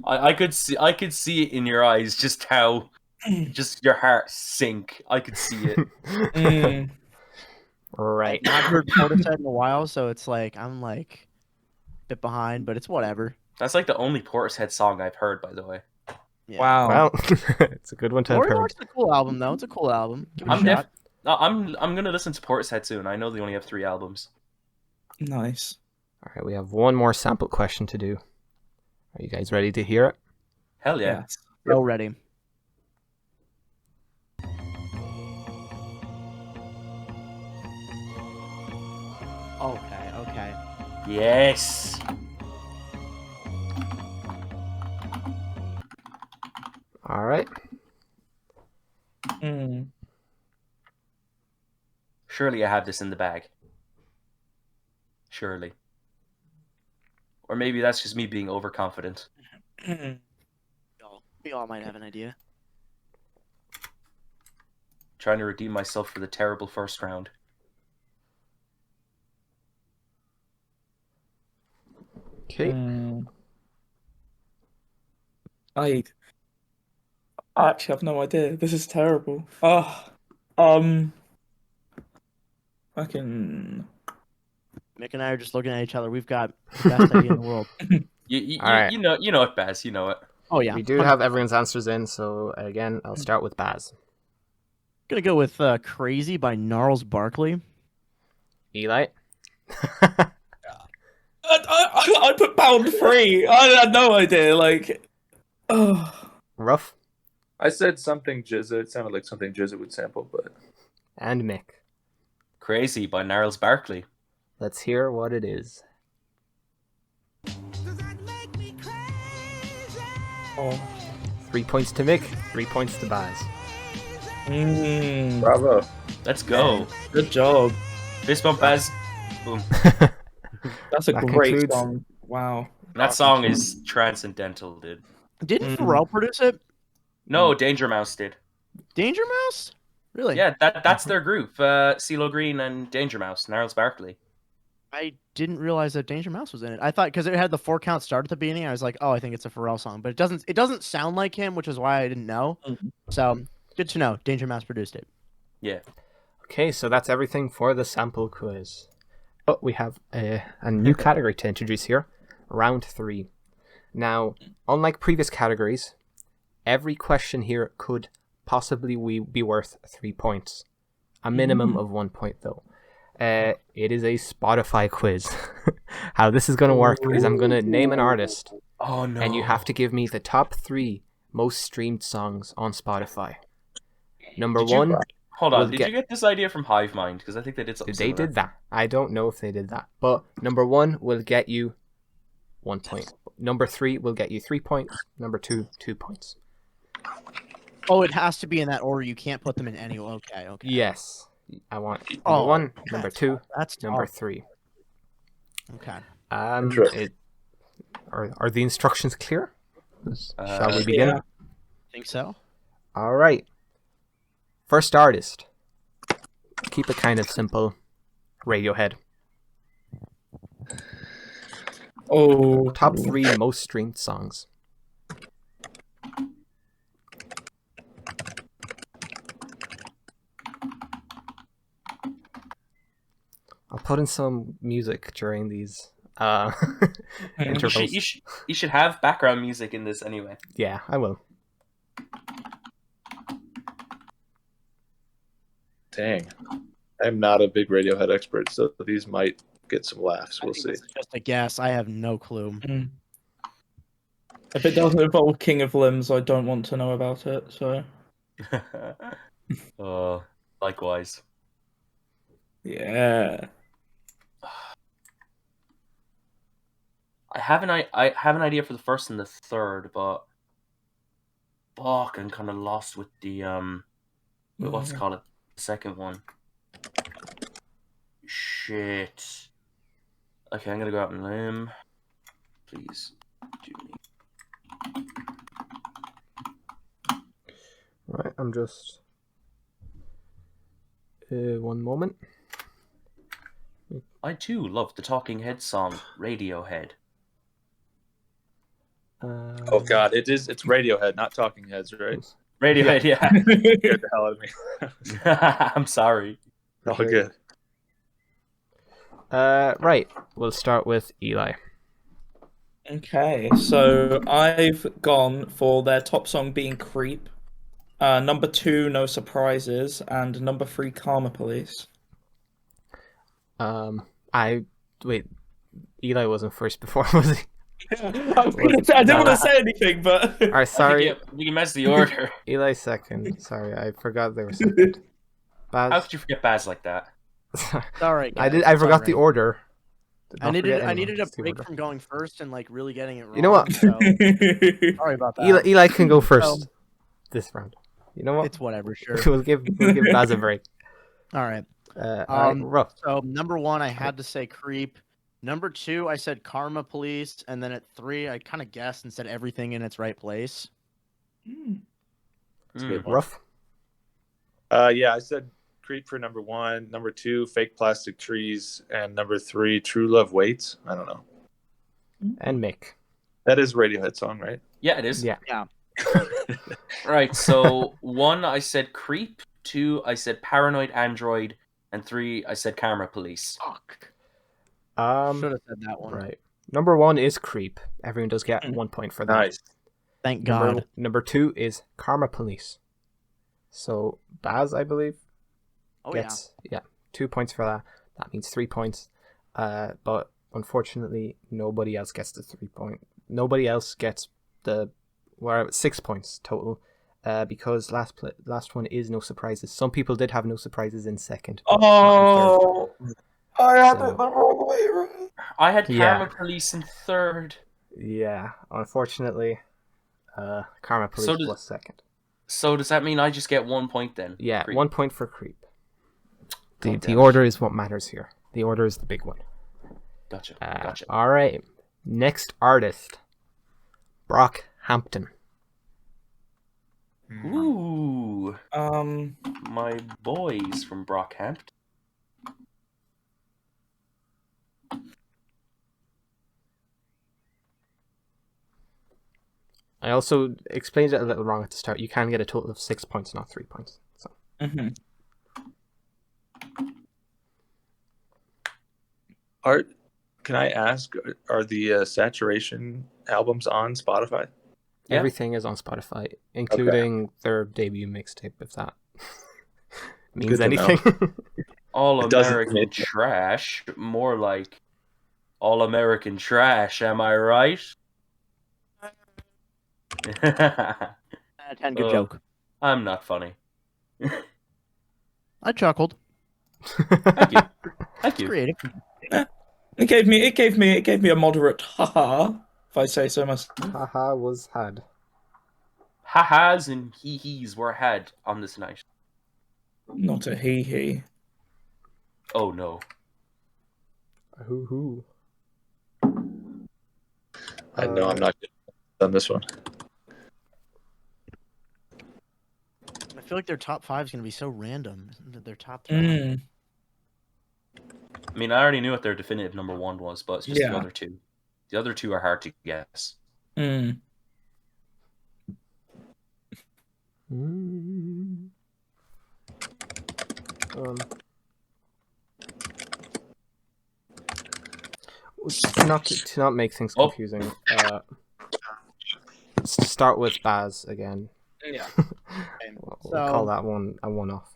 Speaker 3: I could see it in your eyes, just how, just your heart sink. I could see it.
Speaker 4: Mm.
Speaker 1: Right.
Speaker 2: I've heard Portishead in a while, so it's like I'm like a bit behind, but it's whatever.
Speaker 3: That's like the only Portishead song I've heard, by the way.
Speaker 2: Yeah.
Speaker 4: Wow.
Speaker 1: Well, it's a good one to have
Speaker 2: Glory
Speaker 1: heard.
Speaker 2: Box is a cool album, though. It's a cool album. Give it a
Speaker 3: I'm
Speaker 2: shot.
Speaker 3: I'm gonna listen to Portishead soon. I know they only have 3 albums.
Speaker 4: Nice.
Speaker 1: All right, we have one more sample question to do. Are you guys ready to hear it?
Speaker 3: Hell yeah.
Speaker 4: Yes.
Speaker 2: So ready. Okay.
Speaker 3: Yes.
Speaker 1: All right.
Speaker 4: Mm.
Speaker 3: Surely I have this in the bag. Surely. Or maybe that's just me being overconfident.
Speaker 2: We all might have an idea.
Speaker 3: Trying to redeem myself for the terrible first round.
Speaker 1: Okay.
Speaker 4: I actually have no idea. This is terrible. Fucking.
Speaker 2: Mick and I are just looking at each other. We've got the best idea in the world.
Speaker 1: All right.
Speaker 3: You know it, Baz. You know it.
Speaker 2: Oh yeah.
Speaker 1: We do have everyone's answers in, so again, I'll start with Baz.
Speaker 2: Gonna go with "Crazy" by Gnarls Barkley.
Speaker 1: Eli.
Speaker 4: I put Pound Free. I had no idea. Like, oh.
Speaker 1: Ruff.
Speaker 5: I said something Jizza. It sounded like something Jizza would sample, but
Speaker 1: And Mick.
Speaker 3: Crazy by Gnarls Barkley.
Speaker 1: Let's hear what it is.
Speaker 4: Oh.
Speaker 1: 3 points to Mick, 3 points to Baz.
Speaker 5: bravo.
Speaker 3: Let's go.
Speaker 4: Good job.
Speaker 3: Fist bump, Baz. Boom.
Speaker 4: That's a
Speaker 1: That
Speaker 4: great
Speaker 1: concludes-
Speaker 4: song. Wow.
Speaker 3: That song is transcendental, dude.
Speaker 2: Didn't Pharrell produce it?
Speaker 3: No, Danger Mouse did.
Speaker 2: Danger Mouse? Really?
Speaker 3: Yeah, that's their group. CeeLo Green and Danger Mouse, Gnarls Barkley.
Speaker 2: I didn't realize that Danger Mouse was in it. I thought because it had the 4 count start at the beginning, I was like, oh, I think it's a Pharrell song, but it doesn't. It doesn't sound like him, which is why I didn't know. So good to know. Danger Mouse produced it.
Speaker 3: Yeah.
Speaker 1: Okay, so that's everything for the sample quiz. But we have a new category to introduce here, round 3. Now, unlike previous categories, every question here could possibly be worth 3 points. A minimum of 1 point, though. It is a Spotify quiz. How this is going to work is I'm going to name an artist,
Speaker 3: Oh no.
Speaker 1: and you have to give me the top 3 most streamed songs on Spotify. Number
Speaker 3: Did you-
Speaker 1: 1,
Speaker 3: Hold on.
Speaker 1: we'll
Speaker 3: Did
Speaker 1: get-
Speaker 3: you get this idea from Hive Mind? Because I think they did something
Speaker 1: they
Speaker 3: similar.
Speaker 1: did that. I don't know if they did that. But number 1 will get you 1 point. Number 3 will get you 3 points. Number 2, 2 points.
Speaker 2: Oh, it has to be in that order. You can't put them in any. Okay.
Speaker 1: Yes. I want number
Speaker 2: Oh,
Speaker 1: 1, number 2,
Speaker 2: That's
Speaker 1: number
Speaker 2: tough.
Speaker 1: 3.
Speaker 2: Okay.
Speaker 5: Interesting.
Speaker 1: Are the instructions clear? Shall we
Speaker 3: Yeah.
Speaker 1: begin?
Speaker 4: Yeah.
Speaker 2: Think so.
Speaker 1: All right. First artist. Keep it kind of simple. Radiohead.
Speaker 4: Oh,
Speaker 1: Top 3 most streamed songs. I'll put in some music during these intervals.
Speaker 3: You should have background music in this anyway.
Speaker 1: Yeah, I will.
Speaker 5: Dang. I'm not a big Radiohead expert, so these might get some laughs. We'll see.
Speaker 2: This is just a guess. I have no clue.
Speaker 4: If it doesn't involve King of Limbs, I don't want to know about it. So
Speaker 3: Likewise.
Speaker 4: yeah.
Speaker 3: I have an idea for the first and the third, but fuck, I'm kind of lost with the what's it called, the second one. Shit. Okay, I'm gonna go out on a limb. Please do me.
Speaker 1: Right, I'm just... one moment.
Speaker 3: I too love the Talking Heads song Radiohead.
Speaker 5: Oh God, it's Radiohead, not Talking Heads, right?
Speaker 3: Radiohead, yeah.
Speaker 5: Scared the hell out of me.
Speaker 3: I'm sorry.
Speaker 5: All good.
Speaker 1: Right, we'll start with Eli.
Speaker 4: Okay, so I've gone for their top song being Creep. Number 2, No Surprises, and number 3, Karma Police.
Speaker 1: Wait, Eli wasn't first before, was he?
Speaker 4: I didn't want to say anything, but
Speaker 1: Alright, sorry.
Speaker 3: We can mess the order.
Speaker 1: Eli second. Sorry, I forgot they were second.
Speaker 3: How
Speaker 1: Baz.
Speaker 3: could you forget Baz like that?
Speaker 2: All right.
Speaker 1: I
Speaker 2: guys,
Speaker 1: I forgot the
Speaker 2: sorry.
Speaker 1: order. Did
Speaker 2: I
Speaker 1: not
Speaker 2: needed
Speaker 1: forget
Speaker 2: I
Speaker 1: anyone.
Speaker 2: needed a
Speaker 1: It's the
Speaker 2: break
Speaker 1: order.
Speaker 2: from going first and like really getting it wrong.
Speaker 1: You know what?
Speaker 2: So, sorry about that.
Speaker 1: Eli can go first this round. You know what?
Speaker 2: It's whatever. Sure.
Speaker 1: we'll give Baz a break.
Speaker 2: All right.
Speaker 1: Alright, Ruff.
Speaker 2: So number 1, I had to say Creep. Number 2, I said Karma Police, and then at 3, I kind of guessed and said Everything in Its Right Place.
Speaker 1: Ruff.
Speaker 5: Yeah, I said Creep for number 1, number 2, Fake Plastic Trees, and number 3, True Love Waits. I don't know.
Speaker 1: And Mick.
Speaker 5: That is a Radiohead song, right?
Speaker 3: Yeah, it is.
Speaker 1: Yeah.
Speaker 3: Right, so 1, I said Creep. 2, I said Paranoid Android. And 3, I said Karma Police.
Speaker 2: Fuck.
Speaker 1: Um.
Speaker 2: Should have said that one.
Speaker 1: Right. Number 1 is Creep. Everyone does get 1 point for that.
Speaker 5: Nice.
Speaker 2: Thank God.
Speaker 1: Number 2 is Karma Police. So Baz, I believe,
Speaker 2: Oh
Speaker 1: gets 2 points for that. That means 3 points. But unfortunately, nobody else gets the 3 point. Nobody else gets the 6 points total. Because last one is No Surprises. Some people did have No Surprises in second.
Speaker 4: Oh, I had
Speaker 1: So-
Speaker 4: it the wrong way around.
Speaker 3: I had
Speaker 1: Yeah.
Speaker 3: Karma Police in third.
Speaker 1: Yeah, unfortunately, Karma Police
Speaker 3: So does-
Speaker 1: was second.
Speaker 3: So does that mean I just get 1 point then?
Speaker 1: Yeah,
Speaker 3: Creep.
Speaker 1: 1 point for Creep. The
Speaker 3: God damn it.
Speaker 1: order is what matters here. The order is the big one.
Speaker 3: Gotcha. Gotcha.
Speaker 1: All right. Next artist, Brock Hampton.
Speaker 3: Ooh,
Speaker 4: Um,
Speaker 3: my boys from Brockhampton.
Speaker 1: I also explained it a little wrong at the start. You can get a total of 6 points, not 3 points. So.
Speaker 4: Mhm.
Speaker 5: Art, can I ask, are the Saturation albums on Spotify?
Speaker 3: Yeah.
Speaker 1: Everything is on Spotify, including their debut mixtape, if that means
Speaker 5: Good to know.
Speaker 1: anything.
Speaker 3: All
Speaker 5: It doesn't
Speaker 3: American
Speaker 5: make-
Speaker 3: trash. More like all American trash. Am I right?
Speaker 2: 10 out of 10, good
Speaker 3: Oh.
Speaker 2: joke.
Speaker 3: I'm not funny.
Speaker 2: I chuckled.
Speaker 3: Thank you. Thank you.
Speaker 2: Creative.
Speaker 4: It gave me a moderate haha, if I say so myself.
Speaker 1: Haha was had.
Speaker 3: Ha-has and hee-hees were had on this night.
Speaker 4: Not a he.
Speaker 3: Oh no.
Speaker 1: Hoo hoo.
Speaker 5: I know I'm not good on this one.
Speaker 2: I feel like their top 5 is going to be so random. Their top 3.
Speaker 4: Mm.
Speaker 3: I mean, I already knew what their definitive number 1 was, but it's just
Speaker 4: Yeah.
Speaker 3: the other two. The other two are hard to guess.
Speaker 4: Mm.
Speaker 1: To not make things confusing, let's start with Baz again.
Speaker 4: Yeah.
Speaker 1: We'll call that one a one-off.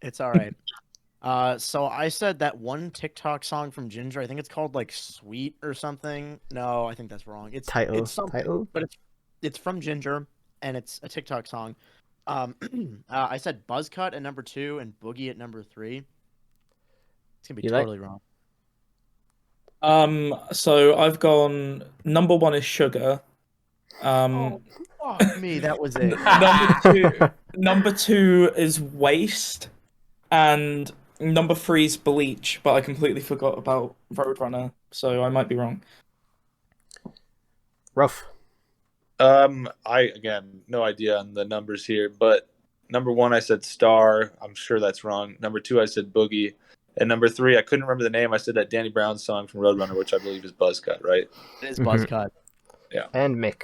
Speaker 2: It's all right. So I said that one TikTok song from Ginger. I think it's called like "Sweet" or something. No, I think that's wrong. It's something, but it's from Ginger, and it's a TikTok song. I said Buzzcut at number 2 and Boogie at number 3. It's gonna be totally wrong.
Speaker 4: So I've gone number 1 is Sugar.
Speaker 2: Fuck me, that was it.
Speaker 4: Number two is Waste, and number 3 is Bleach. But I completely forgot about Roadrunner, so I might be wrong.
Speaker 1: Ruff.
Speaker 5: Again, no idea on the numbers here, but number 1 I said Star. I'm sure that's wrong. Number 2 I said Boogie. And number 3, I couldn't remember the name. I said that Danny Brown song from Roadrunner, which I believe is Buzzcut, right?
Speaker 2: It is Buzzcut.
Speaker 5: Yeah.
Speaker 1: And Mick.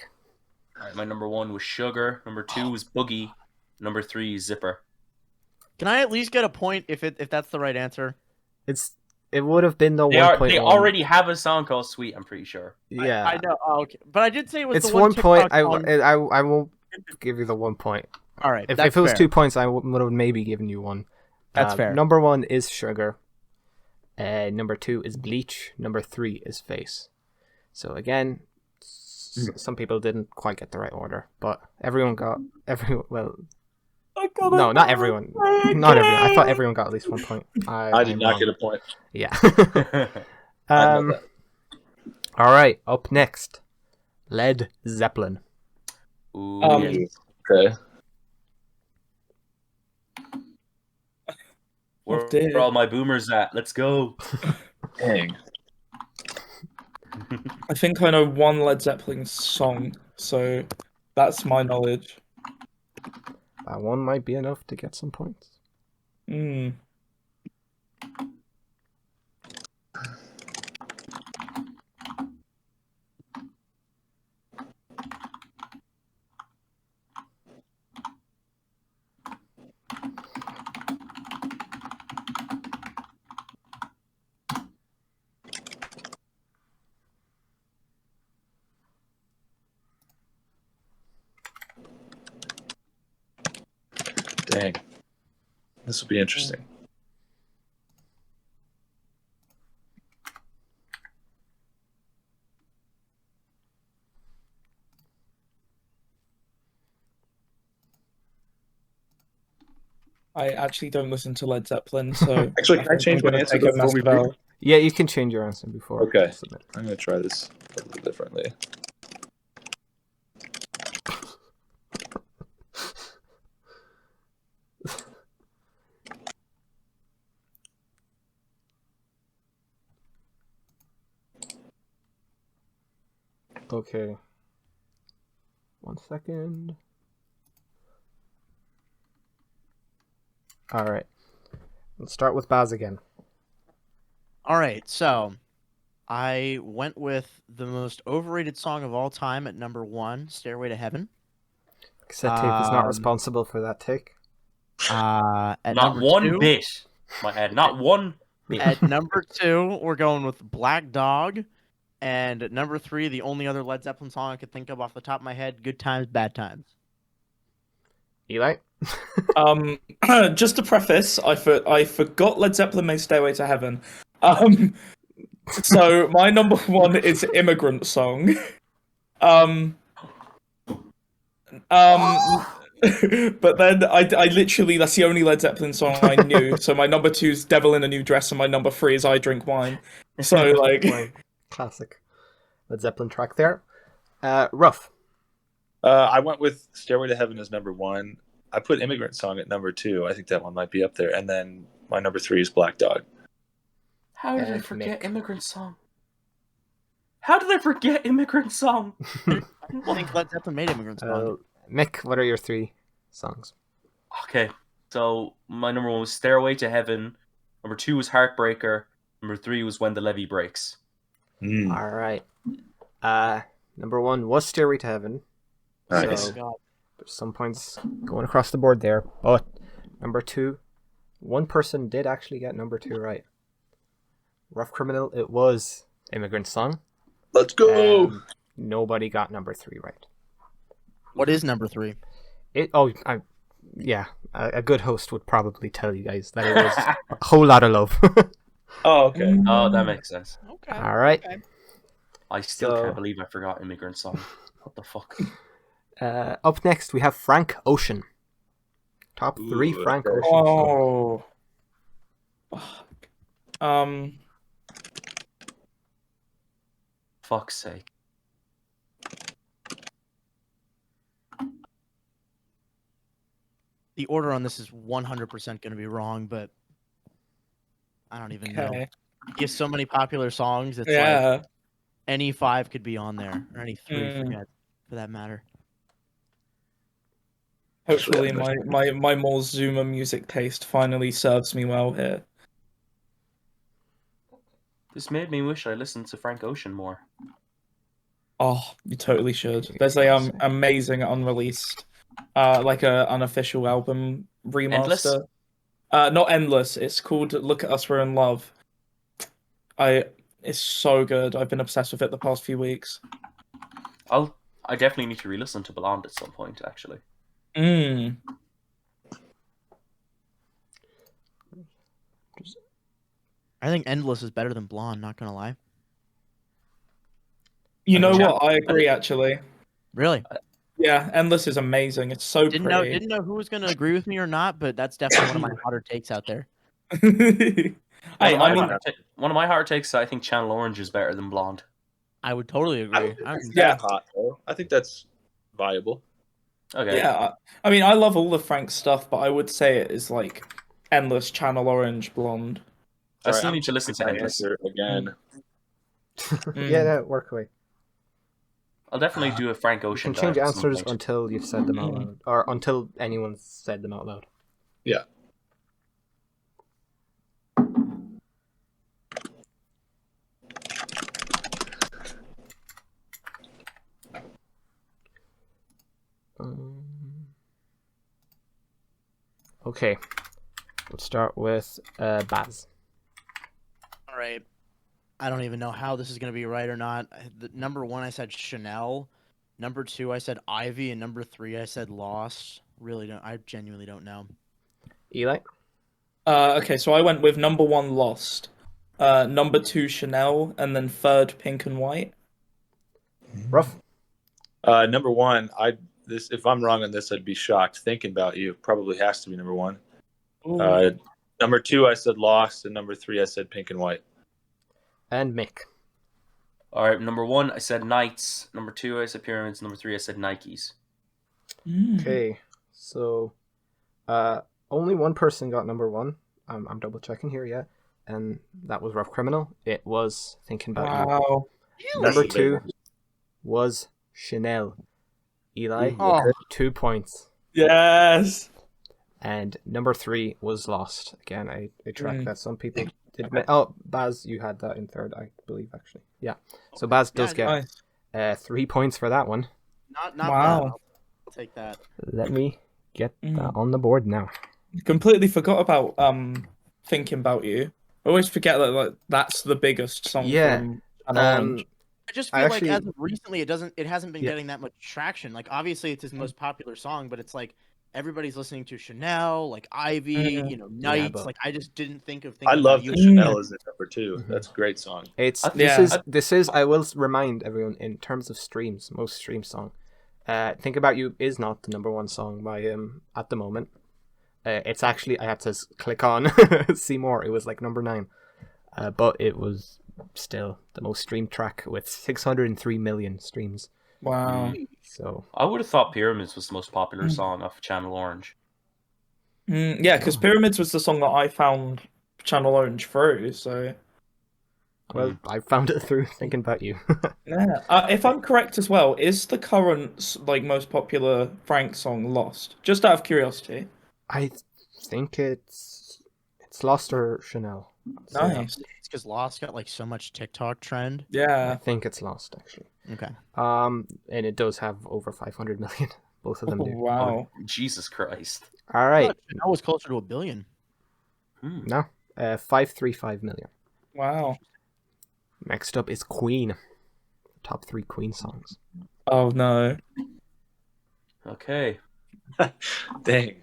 Speaker 3: All right, my number 1 was Sugar. Number 2 was Boogie. Number 3 is Zipper.
Speaker 2: Can I at least get a point if that's the right answer?
Speaker 1: It would have been the 1.1.
Speaker 3: They already have a song called Sweet, I'm pretty sure.
Speaker 1: Yeah.
Speaker 2: I know. Oh, okay. But I did say it was
Speaker 1: It's
Speaker 2: the one
Speaker 1: point.
Speaker 2: TikTok song.
Speaker 1: I won't give you the 1 point.
Speaker 2: All right.
Speaker 1: If it was 2 points, I would have maybe given you 1.
Speaker 2: That's fair.
Speaker 1: Number 1 is Sugar. Number 2 is Bleach. Number 3 is Face. So again, some people didn't quite get the right order, but everyone got no, not everyone. Not everyone. I thought everyone got at least 1 point.
Speaker 5: I did not get a point.
Speaker 1: Yeah.
Speaker 5: I know that.
Speaker 1: All right. Up next, Led Zeppelin.
Speaker 3: Ooh,
Speaker 5: Okay.
Speaker 3: Where all my boomers at? Let's go.
Speaker 5: Dang.
Speaker 4: I think I know one Led Zeppelin song, so that's my knowledge.
Speaker 1: That one might be enough to get some points.
Speaker 4: Mm.
Speaker 5: Dang. This will be interesting.
Speaker 4: I actually don't listen to Led Zeppelin, so
Speaker 5: Actually, can I change my answer before we break?
Speaker 1: Yeah, you can change your answer before.
Speaker 5: Okay.
Speaker 1: Submit.
Speaker 5: I'm going to try this a little differently.
Speaker 1: Okay. 1 second. All right. Let's start with Baz again.
Speaker 2: All right, so I went with the most overrated song of all time at number 1, "Stairway to Heaven."
Speaker 1: Cassette tape is not
Speaker 2: Um,
Speaker 1: responsible for that take.
Speaker 2: At
Speaker 3: Not
Speaker 2: number
Speaker 3: one
Speaker 2: 2,
Speaker 3: bit. My head. Not one bit.
Speaker 2: at number 2, we're going with "Black Dog," and at number 3, the only other Led Zeppelin song I could think of off the top of my head, "Good Times, Bad Times."
Speaker 1: Eli?
Speaker 4: Just to preface, I forgot Led Zeppelin made "Stairway to Heaven." So my number 1 is "Immigrant Song." But then I literally, that's the only Led Zeppelin song I knew. So my number 2 is "Devil in a New Dress," and my number 3 is "I Drink Wine." So like,
Speaker 1: Classic Led Zeppelin track there. Ruff.
Speaker 5: I went with "Stairway to Heaven" as number 1. I put "Immigrant Song" at number 2. I think that one might be up there. And then my number 3 is "Black Dog."
Speaker 3: How did I
Speaker 1: And
Speaker 3: forget
Speaker 1: Mick.
Speaker 3: Immigrant Song? How did I forget Immigrant Song?
Speaker 2: I think Led Zeppelin made "Immigrant Song."
Speaker 1: Mick, what are your 3 songs?
Speaker 3: Okay, so my number 1 was "Stairway to Heaven." Number 2 was "Heartbreaker." Number 3 was "When the Levee Breaks."
Speaker 1: All right. Number 1 was "Stairway to Heaven."
Speaker 5: Nice.
Speaker 1: So
Speaker 2: God.
Speaker 1: there's some points going across the board there. But number 2, one person did actually get number 2 right. Rough Criminal, it was "Immigrant Song."
Speaker 5: Let's go.
Speaker 1: Nobody got number 3 right.
Speaker 2: What is number 3?
Speaker 1: A good host would probably tell you guys that it was a whole lot of love.
Speaker 5: Oh, okay.
Speaker 3: Oh, that makes sense.
Speaker 2: Okay.
Speaker 1: All right.
Speaker 2: Okay.
Speaker 3: I still
Speaker 1: So-
Speaker 3: can't believe I forgot Immigrant Song. What the fuck?
Speaker 1: Up next, we have Frank Ocean. Top 3
Speaker 5: Ooh,
Speaker 1: Frank
Speaker 5: okay.
Speaker 1: Ocean.
Speaker 4: Oh.
Speaker 3: Fuck's sake.
Speaker 2: The order on this is 100% going to be wrong, but I don't even know.
Speaker 4: Okay.
Speaker 2: He has so many popular songs. It's like
Speaker 4: Yeah.
Speaker 2: any 5 could be on there, or any 3
Speaker 4: Mm.
Speaker 2: for that matter.
Speaker 4: Hopefully, my more Zoomer music taste finally serves me well here.
Speaker 3: This made me wish I listened to Frank Ocean more.
Speaker 4: Oh, you totally should. There's a amazing unreleased, like a unofficial album
Speaker 3: Endless?
Speaker 4: remaster. Not Endless. It's called "Look at Us, We're in Love." It's so good. I've been obsessed with it the past few weeks.
Speaker 3: I definitely need to re-listen to Blonde at some point, actually.
Speaker 4: Mm.
Speaker 2: I think "Endless" is better than "Blonde." Not gonna lie.
Speaker 4: You know
Speaker 3: Yeah.
Speaker 4: what? I agree, actually.
Speaker 2: Really?
Speaker 4: Yeah, Endless is amazing. It's so
Speaker 2: Didn't know
Speaker 4: pretty.
Speaker 2: who was gonna agree with me or not, but that's definitely one of my hotter takes out there.
Speaker 4: I mean,
Speaker 3: One of my hard takes, I think Channel Orange is better than Blonde.
Speaker 2: I would totally agree.
Speaker 5: It's
Speaker 4: Yeah.
Speaker 5: that hot, though. I think that's viable.
Speaker 3: Okay.
Speaker 4: yeah. I mean, I love all the Frank stuff, but I would say it is like Endless, Channel Orange, Blonde.
Speaker 3: I
Speaker 5: Sorry,
Speaker 3: still
Speaker 5: I'm
Speaker 3: need to listen to
Speaker 5: my
Speaker 3: Endless.
Speaker 5: answer again.
Speaker 1: Yeah, no, work away.
Speaker 3: I'll definitely do a Frank
Speaker 1: You
Speaker 3: Ocean
Speaker 1: can change
Speaker 3: dive at some
Speaker 1: answers
Speaker 3: point.
Speaker 1: until you've said them out loud, or until anyone's said them out loud.
Speaker 5: Yeah.
Speaker 1: Okay, let's start with Baz.
Speaker 2: All right. I don't even know how this is gonna be right or not. The number 1, I said Chanel. Number 2, I said Ivy, and number 3, I said Lost. Really don't. I genuinely don't know.
Speaker 1: Eli?
Speaker 4: Okay, so I went with number 1, Lost. Number 2, Chanel, and then third, Pink and White.
Speaker 1: Ruff?
Speaker 5: Number 1, if I'm wrong on this, I'd be shocked. Thinking About You probably has to be number 1. Number 2, I said Lost, and number 3, I said Pink and White.
Speaker 1: And Mick.
Speaker 3: Alright, number 1, I said Knights. Number 2, I said Pyramids. Number 3, I said Nikes.
Speaker 1: Okay, so only one person got number 1. I'm double checking here, yeah, and that was Rough Criminal. It was Thinking About
Speaker 4: Wow.
Speaker 1: You. Number 2 was Chanel. Eli,
Speaker 2: Oh.
Speaker 1: 2 points.
Speaker 4: Yes.
Speaker 1: And number 3 was Lost. Again, I tracked that some people Oh, Baz, you had that in third, I believe, actually. Yeah. So Baz does
Speaker 2: Yeah,
Speaker 1: get
Speaker 4: Nice.
Speaker 1: 3 points for that one.
Speaker 2: not
Speaker 4: Wow.
Speaker 2: bad. I'll take that.
Speaker 1: Let me get that on the board now.
Speaker 4: Completely forgot about Thinking About You. I always forget that like that's the biggest song
Speaker 1: Yeah.
Speaker 4: from Channel Orange.
Speaker 2: I just
Speaker 1: I
Speaker 2: feel like
Speaker 1: actually-
Speaker 2: as of recently, it hasn't been
Speaker 1: Yeah.
Speaker 2: getting that much traction. Like obviously it's his most popular song, but it's like everybody's listening to Chanel, like Ivy, Nights.
Speaker 1: but-
Speaker 2: Like I just didn't think of
Speaker 5: I
Speaker 2: thinking
Speaker 5: love
Speaker 2: about
Speaker 5: the
Speaker 2: you.
Speaker 5: Chanel as the number 2. That's a great song.
Speaker 1: It's
Speaker 4: Yeah.
Speaker 1: this is I will remind everyone in terms of streams, most streamed song. Think About You is not the number 1 song by him at the moment. It's actually I had to click on see more. It was like number 9, but it was still the most streamed track with 603 million streams.
Speaker 4: Wow.
Speaker 1: So
Speaker 3: I would have thought Pyramids was the most popular song off Channel Orange.
Speaker 4: Yeah, because Pyramids was the song that I found Channel Orange through. So
Speaker 1: well, I found it through Thinking About You.
Speaker 4: yeah, if I'm correct as well, is the current like most popular Frank song Lost? Just out of curiosity.
Speaker 1: I think it's Lost or Chanel. So,
Speaker 4: Nice.
Speaker 2: It's because Lost got like so much TikTok trend.
Speaker 1: I
Speaker 4: Yeah.
Speaker 1: think it's Lost actually.
Speaker 2: Okay.
Speaker 1: And it does have over 500 million. Both of them do.
Speaker 4: Wow.
Speaker 3: Oh, Jesus Christ.
Speaker 1: All right,
Speaker 2: Chanel was closer to 1 billion.
Speaker 1: now 535 million.
Speaker 4: Wow.
Speaker 1: Next up is Queen. Top 3 Queen songs.
Speaker 4: Oh no.
Speaker 3: Okay.
Speaker 5: Dang.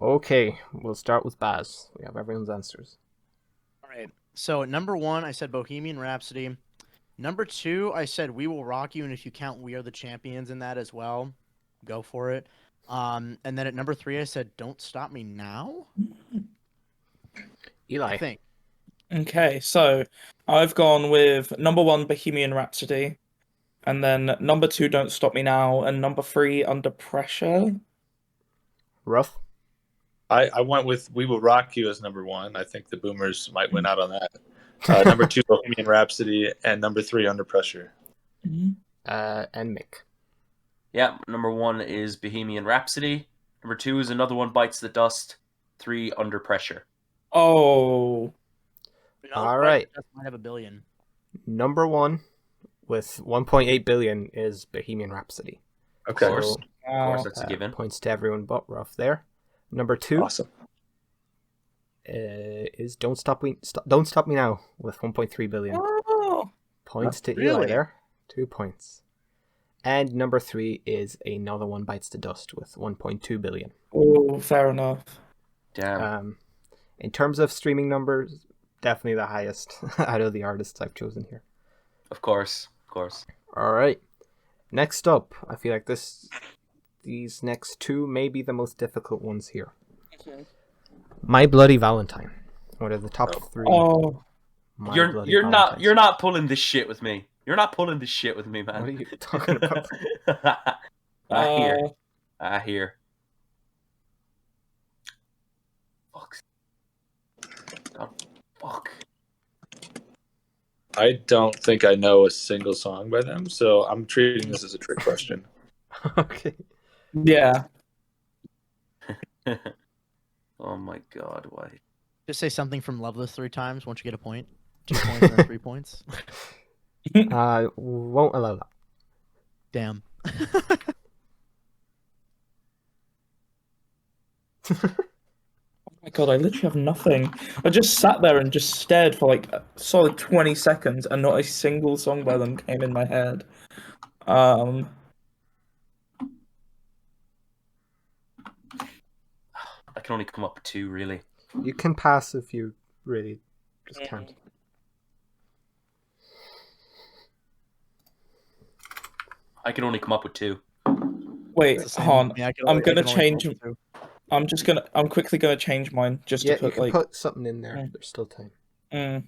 Speaker 1: Okay, we'll start with Baz. We have everyone's answers.
Speaker 2: All right. So at number 1, I said Bohemian Rhapsody. Number 2, I said We Will Rock You, and if you count We Are the Champions in that as well, go for it. And then at number 3, I said Don't Stop Me Now.
Speaker 1: Eli.
Speaker 2: I think.
Speaker 4: Okay, so I've gone with number 1 Bohemian Rhapsody, and then number 2 Don't Stop Me Now, and number 3 Under Pressure.
Speaker 1: Ruff.
Speaker 5: I went with We Will Rock You as number 1. I think the Boomers might win out on that. Number 2, Bohemian Rhapsody, and number 3, Under Pressure.
Speaker 1: And Mick.
Speaker 3: Yeah, number 1 is Bohemian Rhapsody. Number 2 is Another One Bites the Dust. 3, Under Pressure.
Speaker 4: Oh.
Speaker 1: All right.
Speaker 2: Might have 1 billion.
Speaker 1: Number 1 with 1.8 billion is Bohemian Rhapsody.
Speaker 5: Okay.
Speaker 3: Of course.
Speaker 1: So,
Speaker 3: Of course, that's a given.
Speaker 1: points to everyone but Ruff there. Number 2
Speaker 5: Awesome.
Speaker 1: is Don't Stop Me Now with 1.3 billion.
Speaker 4: Oh.
Speaker 1: Points to Eli
Speaker 2: Really?
Speaker 1: there. 2 points. And number 3 is Another One Bites the Dust with 1.2 billion.
Speaker 4: Oh, fair enough.
Speaker 3: Damn.
Speaker 1: In terms of streaming numbers, definitely the highest out of the artists I've chosen here.
Speaker 3: Of course. Of course.
Speaker 1: All right. Next up, I feel like these next 2 may be the most difficult ones here. My Bloody Valentine. What are the top 3?
Speaker 4: Oh.
Speaker 1: My
Speaker 3: You're
Speaker 1: Bloody
Speaker 3: not
Speaker 1: Valentines?
Speaker 3: pulling this shit with me. You're not pulling this shit with me, man.
Speaker 1: What are you talking about?
Speaker 3: I hear. Fuck. God, fuck.
Speaker 5: I don't think I know a single song by them, so I'm treating this as a trick question.
Speaker 1: Okay.
Speaker 4: Yeah.
Speaker 3: Oh my god, why?
Speaker 2: Just say something from Loveless 3 times once you get a point. 2 points and then 3 points.
Speaker 1: Won't allow that.
Speaker 2: Damn.
Speaker 4: Oh my god, I literally have nothing. I just sat there and just stared for like a solid 20 seconds and not a single song by them came in my head.
Speaker 3: I can only come up with 2, really.
Speaker 1: You can pass if you really just can't.
Speaker 3: I can only come up with 2.
Speaker 4: Wait,
Speaker 2: It's the same
Speaker 4: hold
Speaker 2: with
Speaker 4: on.
Speaker 2: me. I can
Speaker 4: I'm
Speaker 2: only- I
Speaker 4: gonna
Speaker 2: can only
Speaker 4: change.
Speaker 2: roll 2.
Speaker 4: I'm quickly gonna change mine just
Speaker 1: Yeah,
Speaker 4: to
Speaker 1: you
Speaker 4: put
Speaker 1: can
Speaker 4: like.
Speaker 1: put something in there.
Speaker 4: Mm.
Speaker 1: There's still time.
Speaker 4: Mm.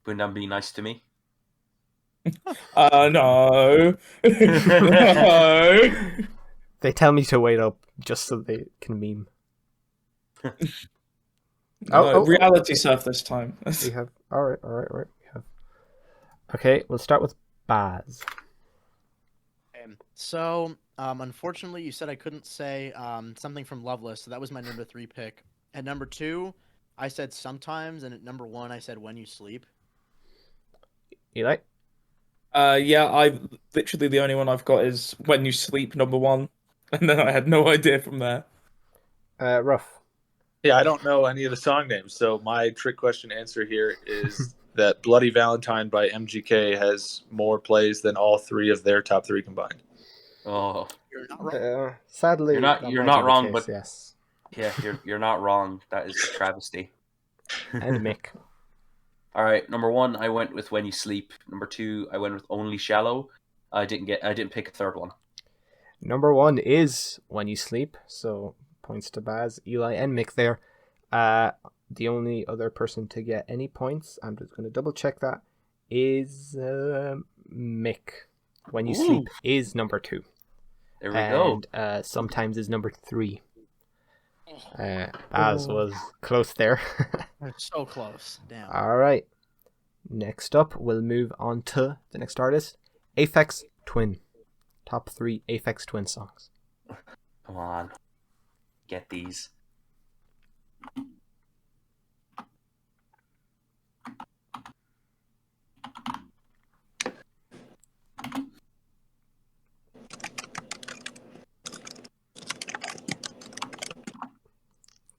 Speaker 3: Wouldn't that be nice to me?
Speaker 4: No. No.
Speaker 1: They tell me to wait up just so they can meme.
Speaker 4: No, reality surf this time.
Speaker 1: We have all right. We have. Okay, we'll start with Baz.
Speaker 2: So, unfortunately, you said I couldn't say something from Loveless, so that was my number 3 pick. At number 2, I said Sometimes, and at number 1, I said When You Sleep.
Speaker 1: Eli?
Speaker 4: Yeah, I literally the only one I've got is When You Sleep, number 1, and then I had no idea from there.
Speaker 1: Ruff.
Speaker 5: Yeah, I don't know any of the song names, so my trick question answer here is that Bloody Valentine by MGK has more plays than all 3 of their top 3 combined.
Speaker 3: Oh,
Speaker 2: You're not wrong.
Speaker 1: Sadly,
Speaker 3: You're not-
Speaker 1: that
Speaker 3: you're
Speaker 1: might
Speaker 3: not
Speaker 1: be the
Speaker 3: wrong,
Speaker 1: case,
Speaker 3: but-
Speaker 1: yes.
Speaker 3: yeah, you're not wrong. That is a travesty.
Speaker 1: And Mick.
Speaker 3: All right, number 1, I went with When You Sleep. Number 2, I went with Only Shallow. I didn't pick a third one.
Speaker 1: Number 1 is When You Sleep, so points to Baz, Eli, and Mick there. The only other person to get any points, I'm just going to double check that, is Mick. When You Sleep is number 2.
Speaker 3: There we go.
Speaker 1: And Sometimes is number 3. Baz was close there.
Speaker 2: We're so close. Damn.
Speaker 1: All right. Next up, we'll move on to the next artist, Aphex Twin. Top 3 Aphex Twin songs.
Speaker 3: Come on, get these.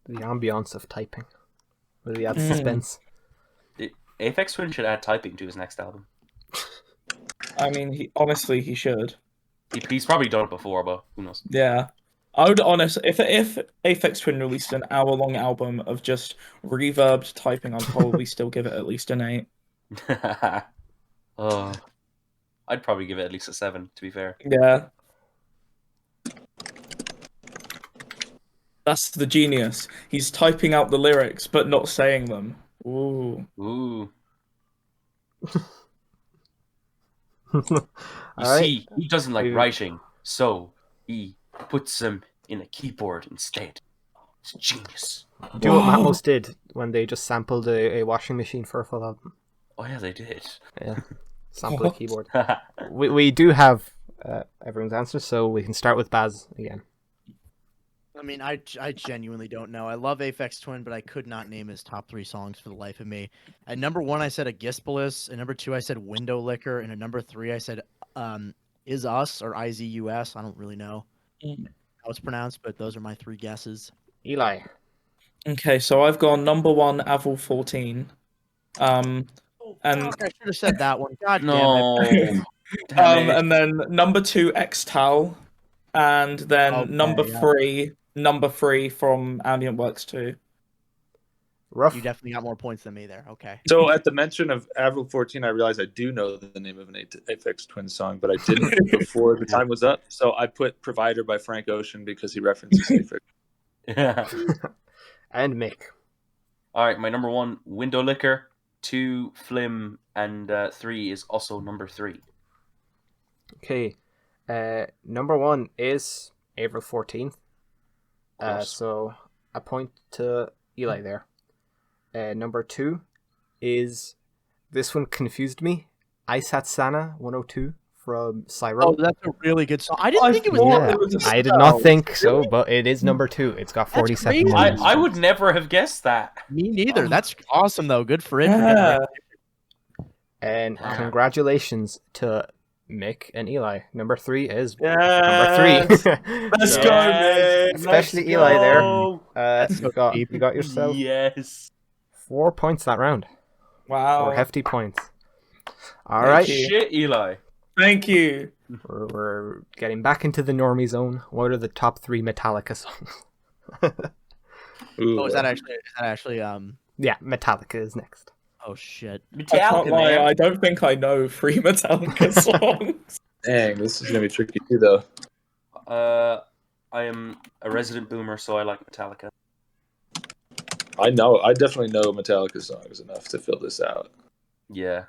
Speaker 1: The ambiance of typing. Really adds suspense.
Speaker 3: Aphex Twin should add typing to his next album.
Speaker 4: I mean, he should.
Speaker 3: He's probably done it before, but who knows?
Speaker 4: Yeah. I would honestly, if Aphex Twin released an hour-long album of just reverbed typing, I'd probably still give it at least an 8.
Speaker 3: Oh, I'd probably give it at least a 7, to be fair.
Speaker 4: Yeah. That's the genius. He's typing out the lyrics, but not saying them. Ooh.
Speaker 3: Ooh.
Speaker 1: All
Speaker 3: You
Speaker 1: right.
Speaker 3: see, he doesn't like
Speaker 1: We-
Speaker 3: writing, so he puts them in a keyboard instead. It's genius.
Speaker 1: Do what
Speaker 4: Whoa.
Speaker 1: Matmos did when they just sampled a washing machine for a full album.
Speaker 3: Oh yeah, they did.
Speaker 1: Yeah. Sample a
Speaker 4: What?
Speaker 1: keyboard. We do have everyone's answer, so we can start with Baz again.
Speaker 2: I mean, I genuinely don't know. I love Aphex Twin, but I could not name his top 3 songs for the life of me. At number 1, I said Agispolus. At number 2, I said Window Licker. And at number 3, I said Is Us or IZUS. I don't really know how it's pronounced, but those are my 3 guesses.
Speaker 1: Eli.
Speaker 4: Okay, so I've gone number 1, Avril 14. And
Speaker 2: Fuck, I should have said that one. God
Speaker 3: No.
Speaker 2: damn it.
Speaker 3: Damn it.
Speaker 4: and then number 2, Xtal, and then
Speaker 2: Okay,
Speaker 4: number 3 from Ambient Works 2.
Speaker 1: Ruff.
Speaker 2: You definitely got more points than me there. Okay.
Speaker 5: So at the mention of Avril 14, I realized I do know the name of an Aphex Twin song, but I didn't before the time was up. So I put Provider by Frank Ocean because he references Aphex.
Speaker 1: And Mick.
Speaker 3: All right, my number 1, Window Licker. 2, Flim, and 3 is also number 3.
Speaker 1: Okay. Number 1 is April 14th.
Speaker 3: Close.
Speaker 1: So a point to Eli there. Number 2 is, this one confused me, Isatsana 102 from Cyro.
Speaker 2: Oh, that's a really good song. I didn't think it was
Speaker 4: thought
Speaker 2: that
Speaker 1: Yeah,
Speaker 4: it was a
Speaker 1: I did
Speaker 4: spell.
Speaker 1: not think so, but it is number 2. It's got 47
Speaker 2: crazy.
Speaker 1: million.
Speaker 3: I would never have guessed that.
Speaker 2: Me neither. That's awesome though. Good for it. for
Speaker 4: Yeah.
Speaker 2: getting
Speaker 1: And
Speaker 3: Wow.
Speaker 1: congratulations to Mick and Eli. Number 3 is
Speaker 4: Yes.
Speaker 1: number 3.
Speaker 4: Let's
Speaker 1: So,
Speaker 4: go, man.
Speaker 1: Especially
Speaker 3: Let's
Speaker 1: Eli there.
Speaker 3: go.
Speaker 1: You got yourself
Speaker 3: Yes.
Speaker 1: 4 points that round.
Speaker 4: Wow.
Speaker 1: 4 hefty points. All
Speaker 4: Thank
Speaker 1: right,
Speaker 4: you.
Speaker 3: Shit, Eli.
Speaker 4: Thank you.
Speaker 1: we're getting back into the normie zone. What are the top 3 Metallica songs?
Speaker 2: Oh, is that actually
Speaker 1: Yeah, Metallica is next.
Speaker 2: Oh shit.
Speaker 4: I can't
Speaker 3: Metallica,
Speaker 4: lie,
Speaker 3: man.
Speaker 4: I don't think I know 3 Metallica songs.
Speaker 5: Dang, this is gonna be tricky too, though.
Speaker 3: I am a resident boomer, so I like Metallica.
Speaker 5: I definitely know Metallica songs enough to fill this out.
Speaker 3: Yeah.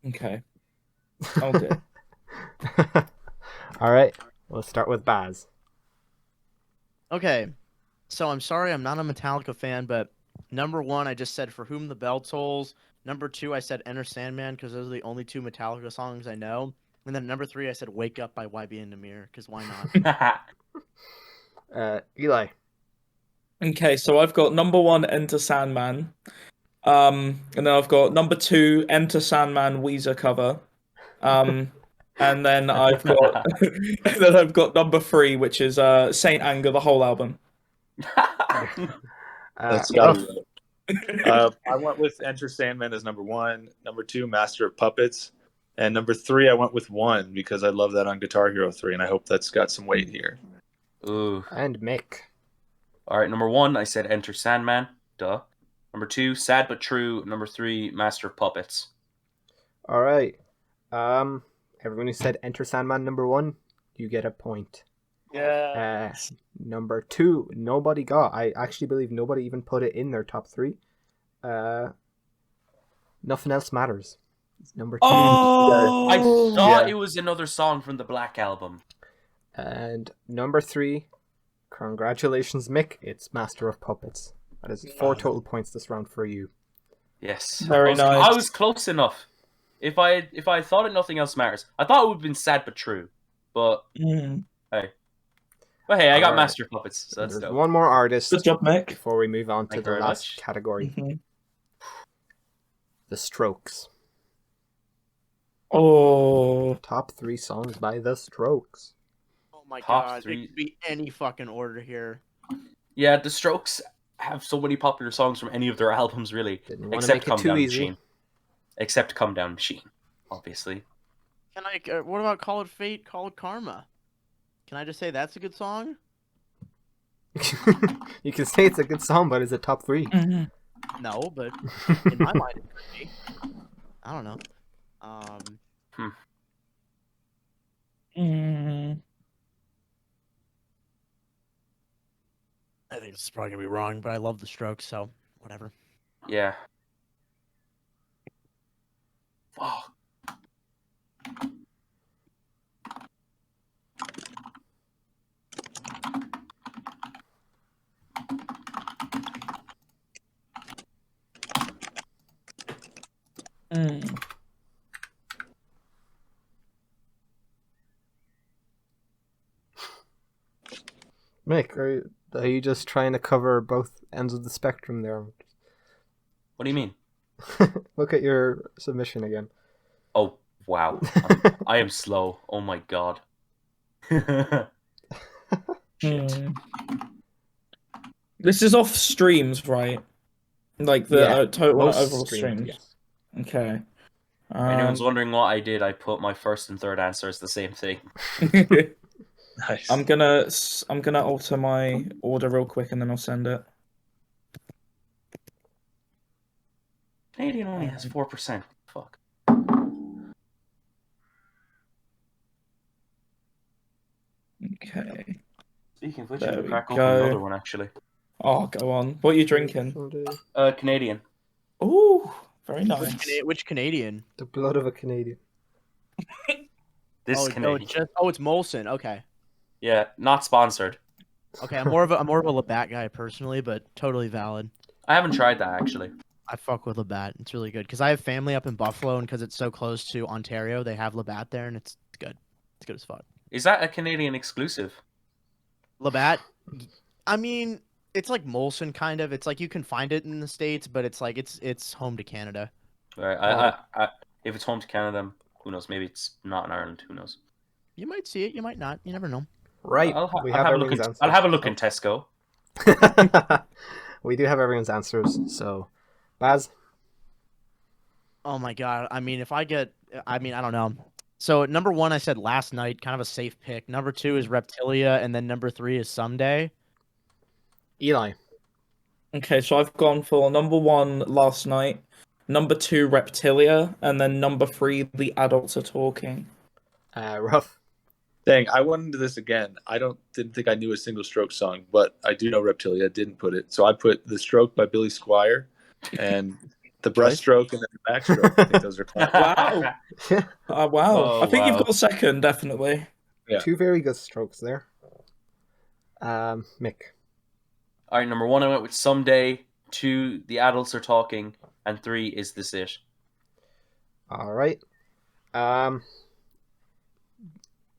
Speaker 4: Okay. I'll do.
Speaker 1: All right, we'll start with Baz.
Speaker 2: Okay, so I'm sorry I'm not a Metallica fan, but number 1 I just said For Whom the Bell Tolls. Number 2 I said Enter Sandman because those are the only 2 Metallica songs I know. And then number 3 I said Wake Up by YB and Namir because why not?
Speaker 1: Eli.
Speaker 4: Okay, so I've got number 1, Enter Sandman. And then I've got number 2, Enter Sandman Weezer cover. And then I've got number 3, which is Saint Anger, the whole album.
Speaker 5: That's gotta
Speaker 1: Ruff.
Speaker 5: be I went with Enter Sandman as number 1. Number 2, Master of Puppets. And number 3, I went with 1 because I love that on Guitar Hero 3, and I hope that's got some weight here.
Speaker 3: Ooh.
Speaker 1: And Mick.
Speaker 3: All right, number 1, I said Enter Sandman. Duh. Number 2, Sad But True. Number 3, Master of Puppets.
Speaker 1: All right. Everyone who said Enter Sandman number 1, you get a point.
Speaker 2: Yeah.
Speaker 1: Number 2, nobody got. I actually believe nobody even put it in their top 3. Nothing Else Matters. It's number 2.
Speaker 4: Oh,
Speaker 3: I thought
Speaker 5: Yeah.
Speaker 3: it was another song from the Black Album.
Speaker 1: And number 3, congratulations, Mick. It's Master of Puppets. That is 4 total points this round for you.
Speaker 3: Yes.
Speaker 4: Very nice.
Speaker 3: I was close enough. If I thought it Nothing Else Matters, I thought it would have been Sad But True. But
Speaker 4: Mm.
Speaker 3: hey. But hey, I got
Speaker 1: Alright.
Speaker 3: Master of Puppets, so that's
Speaker 1: There's
Speaker 3: dope.
Speaker 1: one more artist
Speaker 4: Good job, Mick.
Speaker 1: before we move on to
Speaker 3: Thank
Speaker 1: the
Speaker 3: you very
Speaker 1: last
Speaker 3: much.
Speaker 1: category.
Speaker 4: Mhm.
Speaker 1: The Strokes.
Speaker 4: Oh,
Speaker 1: Top 3 songs by The Strokes.
Speaker 2: Oh my
Speaker 3: Top
Speaker 2: god,
Speaker 3: 3.
Speaker 2: it could be any fucking order here.
Speaker 3: Yeah, The Strokes have so many popular songs from any of their albums, really.
Speaker 1: Didn't want to
Speaker 3: Except
Speaker 1: make it
Speaker 3: Come
Speaker 1: too
Speaker 3: Down
Speaker 1: easy.
Speaker 3: Machine. Except Come Down Machine, obviously.
Speaker 2: Can I? What about Call It Fate? Call It Karma? Can I just say that's a good song?
Speaker 1: You can say it's a good song, but is it top 3?
Speaker 2: No, but in my mind it could be. I don't know.
Speaker 4: Mm.
Speaker 2: I think this is probably gonna be wrong, but I love the Strokes, so whatever.
Speaker 3: Yeah. Fuck.
Speaker 4: Mm.
Speaker 1: Mick, are you just trying to cover both ends of the spectrum there?
Speaker 3: What do you mean?
Speaker 1: Look at your submission again.
Speaker 3: Oh, wow. I am slow. Oh my god. Shit.
Speaker 4: Mm. This is off streams, right? Like the
Speaker 1: Yeah,
Speaker 4: total
Speaker 1: most
Speaker 4: overall
Speaker 1: streamed,
Speaker 4: streams.
Speaker 1: yes.
Speaker 4: Okay.
Speaker 3: If anyone's wondering what I did, I put my first and third answer as the same thing.
Speaker 5: Nice.
Speaker 4: I'm gonna alter my order real quick and then I'll send it.
Speaker 3: Canadian only has 4%. Fuck.
Speaker 4: Okay.
Speaker 3: Speaking of which,
Speaker 4: There
Speaker 3: I'm gonna
Speaker 4: we
Speaker 3: crack open
Speaker 4: go.
Speaker 3: another one actually.
Speaker 4: Oh, go on. What are you drinking?
Speaker 3: Canadian.
Speaker 4: Ooh, very nice.
Speaker 2: Which Canadian?
Speaker 1: The blood of a Canadian.
Speaker 3: This Canadian.
Speaker 2: It's Molson. Okay.
Speaker 3: Yeah, not sponsored.
Speaker 2: Okay, I'm more of a Labatt guy personally, but totally valid.
Speaker 3: I haven't tried that actually.
Speaker 2: I fuck with Labatt. It's really good because I have family up in Buffalo, and because it's so close to Ontario, they have Labatt there, and it's good. It's good as fuck.
Speaker 3: Is that a Canadian exclusive?
Speaker 2: Labatt, I mean, it's like Molson kind of. It's like you can find it in the States, but it's like it's home to Canada.
Speaker 3: Right. If it's home to Canada, who knows? Maybe it's not in Ireland. Who knows?
Speaker 2: You might see it, you might not. You never know.
Speaker 1: Right.
Speaker 3: I'll have a look. I'll have a look in Tesco.
Speaker 1: We do have everyone's answers. So, Baz.
Speaker 2: Oh my god. I mean, I don't know. So number 1, I said Last Night, kind of a safe pick. Number 2 is Reptilia, and then number 3 is Someday.
Speaker 1: Eli.
Speaker 4: Okay, so I've gone for number 1, Last Night, number 2, Reptilia, and then number 3, The Adults Are Talking.
Speaker 1: Ruff.
Speaker 5: Dang, I went into this again. Didn't think I knew a single Stroke song, but I do know Reptilia. Didn't put it, so I put The Stroke by Billy Squire, and the breaststroke and then the backstroke. I think those are classic.
Speaker 4: Wow. Wow.
Speaker 3: Oh,
Speaker 4: I think
Speaker 3: wow.
Speaker 4: you've got second, definitely.
Speaker 5: Yeah.
Speaker 1: 2 very good strokes there. Mick.
Speaker 3: All right, number 1, I went with Someday. 2, The Adults Are Talking, and 3 is This It.
Speaker 1: All right.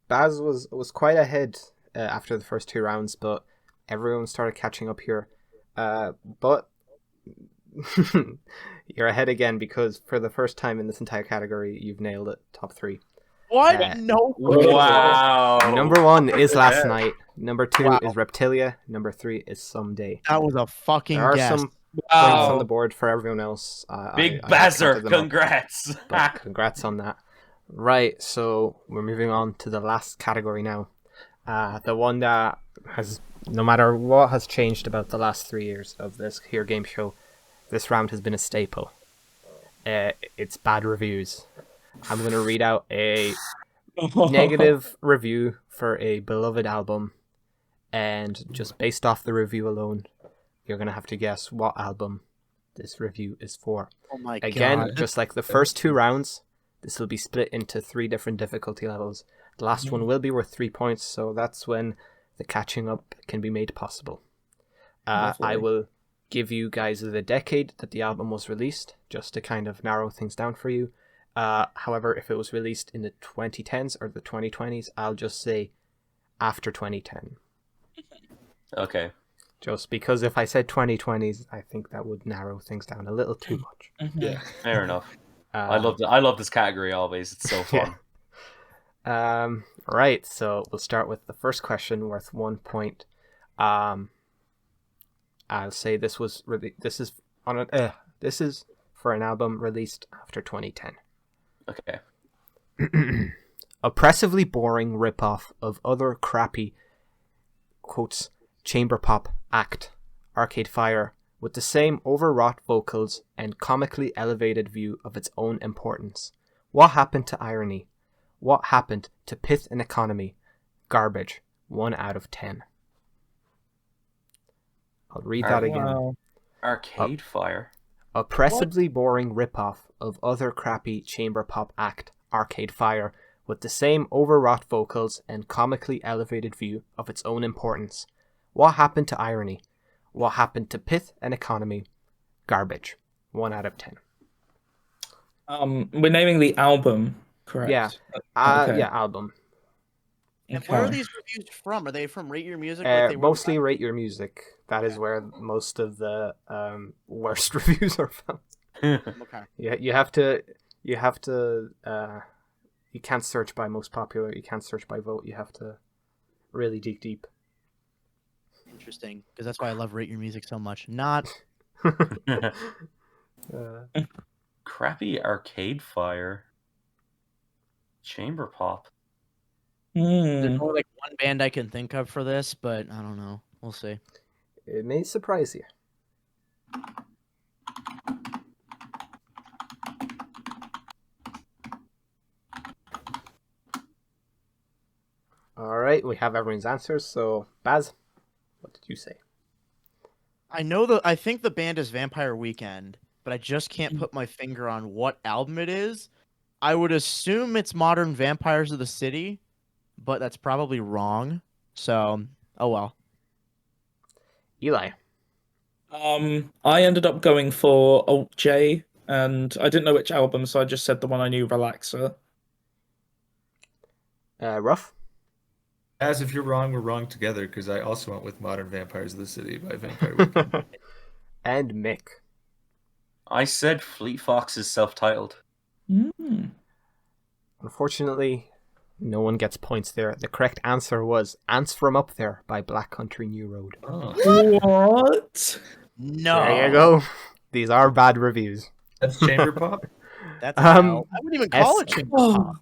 Speaker 1: Baz was quite ahead after the first 2 rounds, but everyone started catching up here. But you're ahead again because for the first time in this entire category, you've nailed it. Top 3.
Speaker 2: What? No.
Speaker 3: Wow.
Speaker 1: Number 1 is Last Night. Number 2
Speaker 2: Wow.
Speaker 1: is Reptilia. Number 3 is Someday.
Speaker 2: That was a fucking
Speaker 1: There are
Speaker 2: guess.
Speaker 1: some points on the board for everyone else.
Speaker 3: Big
Speaker 1: I
Speaker 3: Bazzer,
Speaker 1: counted them up,
Speaker 3: congrats.
Speaker 1: but congrats on that. Right, so we're moving on to the last category now. The one that has, no matter what has changed about the last 3 years of this here game show, this round has been a staple. It's bad reviews. I'm going to read out a negative review for a beloved album, and just based off the review alone, you're going to have to guess what album this review is for.
Speaker 2: Oh my
Speaker 1: Again,
Speaker 2: god.
Speaker 1: just like the first 2 rounds, this will be split into 3 different difficulty levels. The last one will be worth 3 points, so that's when the catching up can be made possible. I will give you guys the decade that the album was released, just to kind of narrow things down for you. However, if it was released in the 2010s or the 2020s, I'll just say after 2010.
Speaker 3: Okay.
Speaker 1: Just because if I said 2020s, I think that would narrow things down a little too much.
Speaker 5: Yeah.
Speaker 3: Fair enough. I love this category always. It's so fun.
Speaker 1: Right, so we'll start with the first question worth 1 point. I'll say this is for an album released after 2010.
Speaker 3: Okay.
Speaker 1: Oppressively boring ripoff of other crappy quotes chamber pop act Arcade Fire with the same overwrought vocals and comically elevated view of its own importance. What happened to irony? What happened to pith and economy? Garbage. 1 out of 10. I'll read that again.
Speaker 4: Wow.
Speaker 3: Arcade Fire.
Speaker 1: Oppressively boring ripoff of other crappy chamber pop act Arcade Fire with the same overwrought vocals and comically elevated view of its own importance. What happened to irony? What happened to pith and economy? Garbage. 1 out of 10.
Speaker 4: We're naming the album, correct?
Speaker 1: Yeah.
Speaker 4: Okay.
Speaker 1: Yeah, album.
Speaker 2: And where are
Speaker 4: Okay.
Speaker 2: these reviews from? Are they from Rate Your Music? Like they were
Speaker 1: Mostly Rate Your Music. That is where most of the worst reviews are found.
Speaker 2: Okay.
Speaker 1: You have to you can't search by most popular, you can't search by vote, you have to really dig deep.
Speaker 2: Interesting, because that's why I love Rate Your Music so much. Not
Speaker 3: Crappy Arcade Fire. Chamber pop.
Speaker 2: there's
Speaker 4: Hmm.
Speaker 2: only like one band I can think of for this, but I don't know. We'll see.
Speaker 1: It may surprise you. All right, we have everyone's answers. So, Baz, what did you say?
Speaker 2: I think the band is Vampire Weekend, but I just can't put my finger on what album it is. I would assume it's Modern Vampires of the City, but that's probably wrong. So, oh well.
Speaker 1: Eli.
Speaker 4: I ended up going for Alt J, and I didn't know which album, so I just said the one I knew, Relaxer.
Speaker 1: Ruff.
Speaker 5: As if you're wrong, we're wrong together, because I also went with Modern Vampires of the City by Vampire Weekend.
Speaker 1: And Mick.
Speaker 3: I said Fleet Fox's self-titled.
Speaker 1: Unfortunately, no one gets points there. The correct answer was Ants From Up There by Black Country New Road.
Speaker 5: Oh,
Speaker 4: What?
Speaker 2: No.
Speaker 1: There you go. These are bad reviews.
Speaker 5: that's Chamber Pop?
Speaker 2: That's
Speaker 1: Um,
Speaker 2: hell. I wouldn't even call it chamber pop.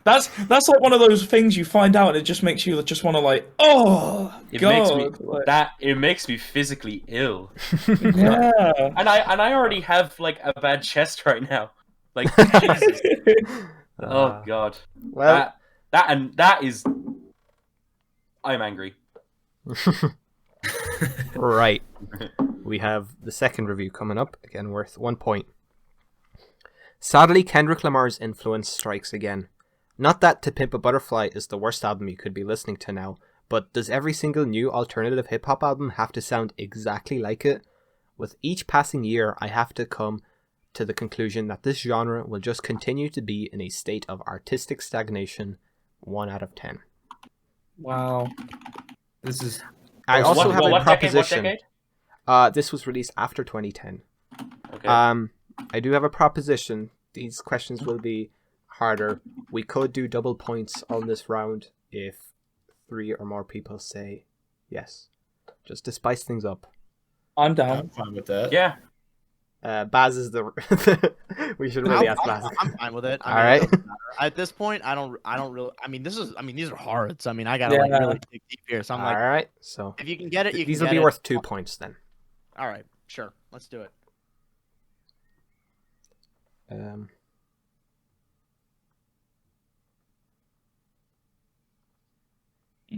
Speaker 4: That's like one of those things you find out and it just makes you just want to like, oh
Speaker 3: It
Speaker 4: god,
Speaker 3: makes me
Speaker 4: like,
Speaker 3: it makes me physically ill.
Speaker 4: yeah.
Speaker 3: And I already have like a bad chest right now. Like Jesus. Oh god.
Speaker 1: Well,
Speaker 3: That is I'm angry.
Speaker 1: right. We have the second review coming up, again worth 1 point. Sadly, Kendrick Lamar's influence strikes again. Not that To Pimp a Butterfly is the worst album you could be listening to now, but does every single new alternative hip-hop album have to sound exactly like it? With each passing year, I have to come to the conclusion that this genre will just continue to be in a state of artistic stagnation. 1 out of 10.
Speaker 4: Wow.
Speaker 5: This is
Speaker 1: I also have a
Speaker 3: what
Speaker 1: proposition.
Speaker 3: decade?
Speaker 1: This was released after 2010.
Speaker 3: Okay.
Speaker 1: I do have a proposition. These questions will be harder. We could do double points on this round if 3 or more people say yes. Just to spice things up.
Speaker 4: I'm
Speaker 5: I'm
Speaker 4: down.
Speaker 5: fine with that.
Speaker 3: Yeah.
Speaker 1: Baz is the... we should really ask Baz.
Speaker 2: I'm fine with it.
Speaker 1: All
Speaker 2: I mean,
Speaker 1: right.
Speaker 2: it doesn't matter. At this point, I don't really. I mean, these are hard. So I mean, I gotta like
Speaker 4: Yeah.
Speaker 2: really dig deep here. So I'm like,
Speaker 1: Alright, so...
Speaker 2: if you can get it, you
Speaker 1: These
Speaker 2: can
Speaker 1: will
Speaker 2: get
Speaker 1: be
Speaker 2: it.
Speaker 1: worth 2 points then.
Speaker 2: All right, sure, let's do it.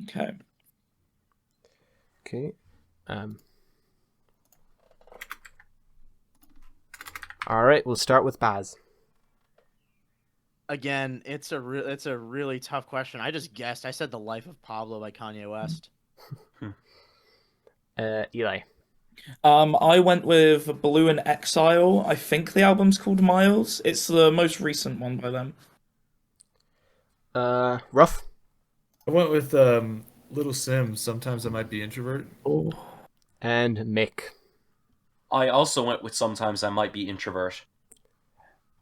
Speaker 4: Okay.
Speaker 1: Okay. Alright, we'll start with Baz.
Speaker 2: Again, it's a really tough question. I just guessed. I said "The Life of Pablo" by Kanye West.
Speaker 1: Eli.
Speaker 4: I went with Blue in Exile. I think the album's called Miles. It's the most recent one by them.
Speaker 1: Ruff.
Speaker 5: I went with Little Sims. Sometimes I might be introvert.
Speaker 4: Oh.
Speaker 1: And Mick.
Speaker 3: I also went with Sometimes I Might Be Introvert.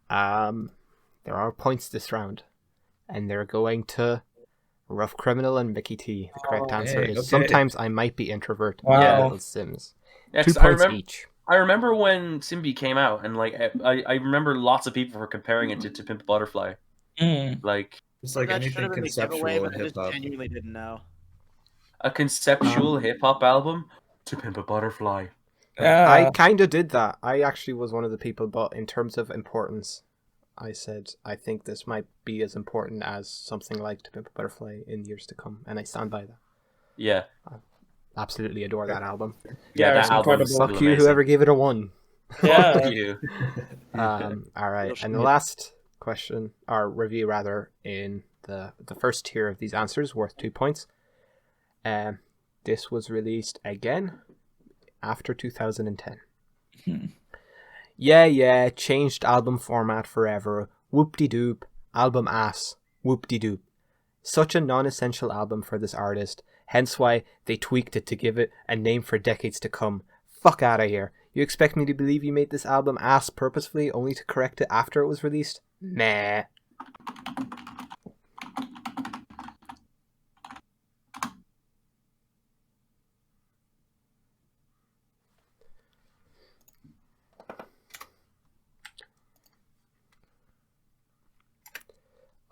Speaker 1: There are points this round. And they're going to Ruff Criminal and Mickey T. The correct answer is
Speaker 5: okay.
Speaker 1: Sometimes I Might Be Introvert by
Speaker 4: Wow.
Speaker 1: Little Sims.
Speaker 3: Yeah,
Speaker 1: 2
Speaker 3: 'cause
Speaker 1: points each.
Speaker 3: I remember when Simbi came out, and like I remember lots of people were comparing it to Pimp a Butterfly.
Speaker 4: Mm.
Speaker 3: Like
Speaker 5: It's like
Speaker 2: That should
Speaker 5: anything
Speaker 2: have been the
Speaker 5: conceptual
Speaker 2: giveaway,
Speaker 5: in
Speaker 2: but I
Speaker 5: hip
Speaker 2: just
Speaker 5: hop.
Speaker 2: genuinely didn't know.
Speaker 3: a conceptual hip hop album to Pimp a Butterfly.
Speaker 1: I kind of did that. I actually was one of the people, but in terms of importance, I said I think this might be as important as something like To Pimp a Butterfly in years to come, and I stand by that.
Speaker 3: Yeah,
Speaker 1: Absolutely adore that album.
Speaker 3: yeah,
Speaker 4: it's
Speaker 3: that album is
Speaker 4: incredible.
Speaker 1: Fuck you, whoever gave it a 1.
Speaker 4: Yeah.
Speaker 3: Fuck you.
Speaker 1: All right, and the last question, or review rather, in the first tier of these answers, worth 2 points. This was released again after 2010. Yeah, changed album format forever. Whoop-de-doop, album ass. Whoop-de-doop. Such a non-essential album for this artist, hence why they tweaked it to give it a name for decades to come. Fuck out of here. You expect me to believe you made this album ass purposefully only to correct it after it was released? Meh.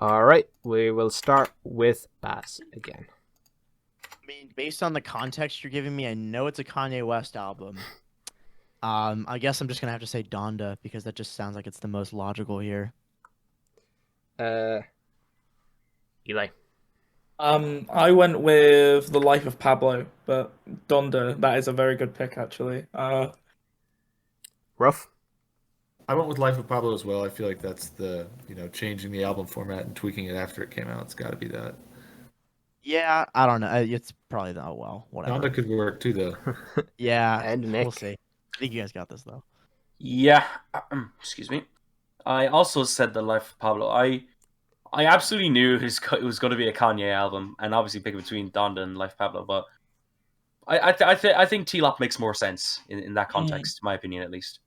Speaker 1: Alright, we will start with Baz again.
Speaker 2: I mean, based on the context you're giving me, I know it's a Kanye West album. I guess I'm just gonna have to say Donda because that just sounds like it's the most logical here.
Speaker 1: Eli.
Speaker 4: I went with The Life of Pablo, but Donda, that is a very good pick actually.
Speaker 1: Ruff.
Speaker 5: I went with Life of Pablo as well. I feel like that's the, changing the album format and tweaking it after it came out. It's got to be that.
Speaker 2: Yeah, I don't know. It's probably not whatever.
Speaker 5: Donda could work too, though.
Speaker 2: Yeah,
Speaker 1: And
Speaker 2: we'll
Speaker 1: Mick.
Speaker 2: see. I think you guys got this though.
Speaker 3: Yeah, excuse me. I also said The Life of Pablo. I absolutely knew it was going to be a Kanye album, and obviously pick between Donda and Life of Pablo. But I think T-Lop makes more sense in that context, in my opinion, at least.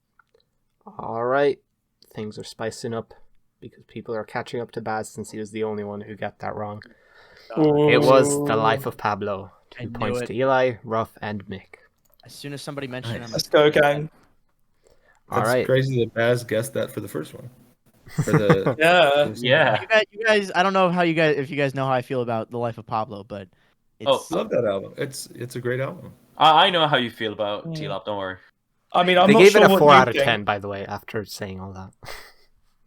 Speaker 1: All right, things are spicing up because people are catching up to Baz since he was the only one who got that wrong. It was The Life of Pablo.
Speaker 2: I
Speaker 1: 2
Speaker 2: knew
Speaker 1: points
Speaker 2: it.
Speaker 1: to Eli, Ruff, and Mick.
Speaker 2: As soon as somebody mentioned it, I'm
Speaker 4: Let's
Speaker 2: like,
Speaker 4: go, gang.
Speaker 1: All
Speaker 7: That's
Speaker 1: right.
Speaker 7: crazy that Baz guessed that for the first one. For the
Speaker 4: Yeah.
Speaker 3: Yeah.
Speaker 2: You guys, I don't know if you guys know how I feel about The Life of Pablo, but it's
Speaker 7: love that album. It's a great album.
Speaker 3: I know how you feel about T-Lop, don't worry.
Speaker 4: I mean, I'm
Speaker 1: They
Speaker 4: not
Speaker 1: gave
Speaker 4: sure
Speaker 1: it a
Speaker 4: what
Speaker 1: 4
Speaker 4: you
Speaker 1: out of
Speaker 4: think.
Speaker 1: 10, by the way, after saying all that.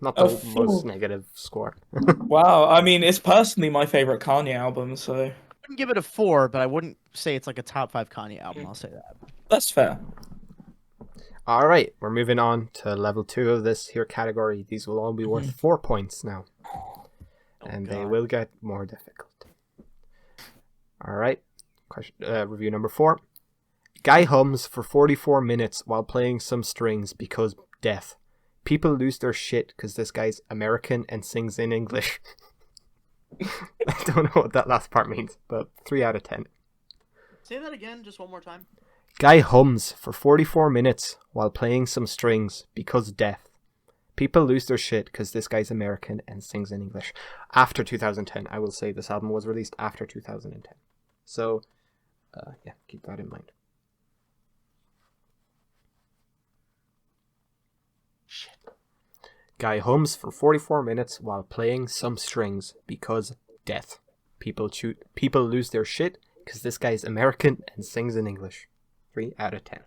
Speaker 1: Not
Speaker 4: A
Speaker 1: the most
Speaker 4: 4.
Speaker 1: negative score.
Speaker 4: Wow. I mean, it's personally my favorite Kanye album, so
Speaker 2: I wouldn't give it a 4, but I wouldn't say it's like a top 5 Kanye album. I'll say that.
Speaker 4: that's fair.
Speaker 1: All right, we're moving on to level 2 of this here category. These will all be worth 4 points now. And they
Speaker 2: God.
Speaker 1: will get more difficult. All right, question, review number 4. Guy hums for 44 minutes while playing some strings because death. People lose their shit because this guy's American and sings in English. I don't know what that last part means, but 3 out of 10.
Speaker 2: Say that again, just one more time.
Speaker 1: Guy hums for 44 minutes while playing some strings because death. People lose their shit because this guy's American and sings in English. After 2010, I will say this album was released after 2010. So, yeah, keep that in mind.
Speaker 3: Shit.
Speaker 1: Guy hums for 44 minutes while playing some strings because death. People lose their shit because this guy's American and sings in English. 3 out of 10.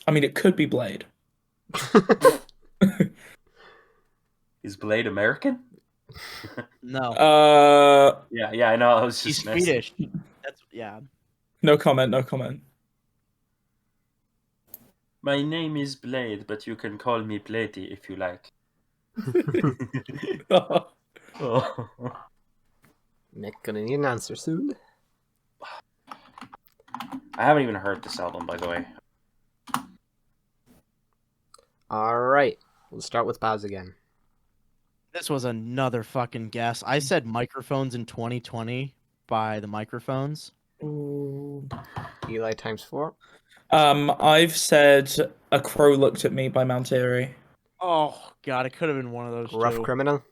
Speaker 4: I mean, it could be Blade.
Speaker 3: Is Blade American?
Speaker 2: No,
Speaker 3: Yeah, I know. I was
Speaker 2: he's
Speaker 3: just messing.
Speaker 2: Swedish. That's yeah.
Speaker 4: No comment. No comment.
Speaker 3: My name is Blade, but you can call me Bladey if you like. Oh.
Speaker 1: Mick, gonna need an answer soon.
Speaker 3: I haven't even heard this album, by the way.
Speaker 1: Alright, we'll start with Baz again.
Speaker 2: This was another fucking guess. I said Microphones in 2020 by the Microphones.
Speaker 1: Eli times 4.
Speaker 4: I've said A Crow Looked at Me by Mount Eerie.
Speaker 2: Oh god, it could have been one of those
Speaker 1: Rough
Speaker 2: two.
Speaker 1: Criminal.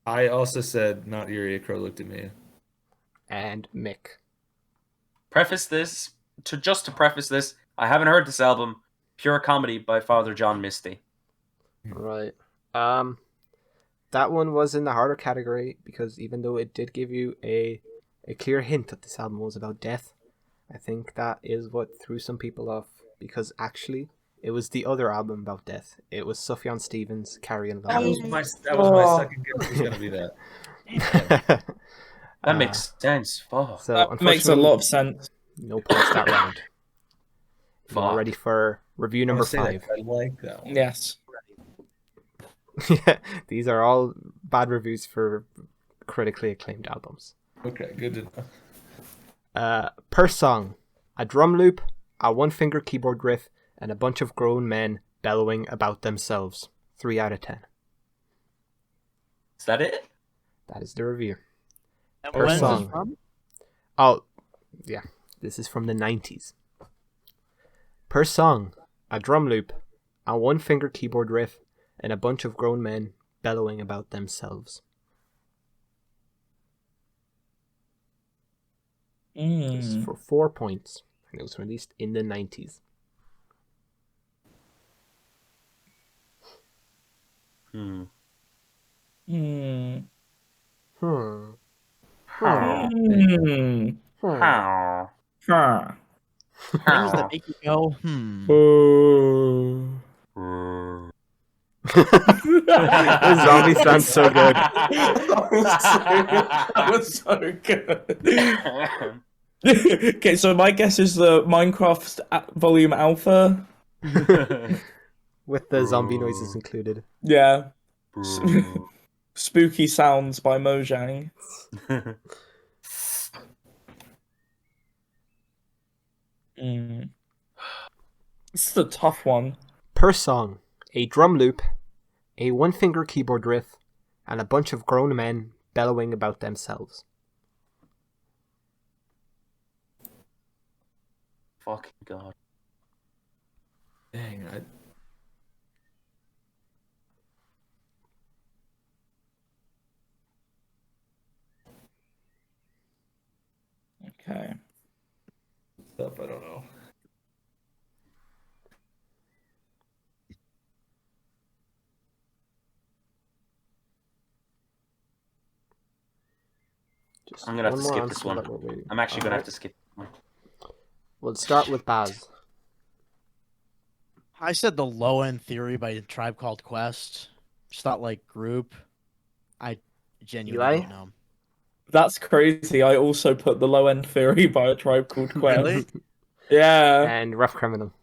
Speaker 7: I also said not Eerie. A Crow Looked at Me.
Speaker 1: And Mick.
Speaker 3: To preface this, I haven't heard this album. Pure Comedy by Father John Misty.
Speaker 1: Right. That one was in the harder category because even though it did give you a clear hint that this album was about death, I think that is what threw some people off because actually it was the other album about death. It was Sufjan Stevens' Carrion
Speaker 7: That was
Speaker 1: Love.
Speaker 7: my second guess. Was gonna be that.
Speaker 3: That makes sense. Fuck.
Speaker 1: So
Speaker 4: That makes a lot of sense.
Speaker 1: no points that round. You all
Speaker 3: Fuck.
Speaker 1: ready for review number 5?
Speaker 7: I like that one.
Speaker 4: Yes.
Speaker 1: Yeah, these are all bad reviews for critically acclaimed albums.
Speaker 7: Okay, good to know.
Speaker 1: Per song, a drum loop, a one-finger keyboard riff, and a bunch of grown men bellowing about themselves. 3 out of 10.
Speaker 3: Is that it?
Speaker 1: That is the review.
Speaker 2: And
Speaker 1: Per
Speaker 2: when is
Speaker 1: song.
Speaker 2: this from?
Speaker 1: Oh, yeah, this is from the 90s. Per song, a drum loop, a one-finger keyboard riff, and a bunch of grown men bellowing about themselves. This is for 4 points, and it was released in the 90s.
Speaker 3: Hmm.
Speaker 4: Hmm.
Speaker 1: Hmm.
Speaker 3: How?
Speaker 4: Hmm.
Speaker 3: How?
Speaker 4: Huh.
Speaker 2: Things that make you go, hmm.
Speaker 1: This zombie sounds so good.
Speaker 4: That was so good. Okay, so my guess is the Minecraft Volume Alpha.
Speaker 1: With the zombie noises included.
Speaker 4: Yeah. Spooky Sounds by Mojang. This is a tough one.
Speaker 1: per song, a drum loop, a one-finger keyboard riff, and a bunch of grown men bellowing about themselves.
Speaker 3: Fucking god.
Speaker 5: Dang,
Speaker 4: Okay.
Speaker 5: stuff I don't know.
Speaker 1: Just
Speaker 3: I'm gonna have to
Speaker 1: more
Speaker 3: skip
Speaker 1: answer
Speaker 3: this one.
Speaker 1: that we're waiting.
Speaker 3: I'm actually gonna have
Speaker 1: Alright.
Speaker 3: to skip.
Speaker 1: We'll start with Baz.
Speaker 2: I said the Low End Theory by Tribe Called Quest. Just thought like group. I genuinely
Speaker 1: Eli?
Speaker 2: don't know.
Speaker 4: That's crazy. I also put the Low End Theory by a Tribe Called Quest.
Speaker 2: Really?
Speaker 4: Yeah.
Speaker 1: And Rough Criminal.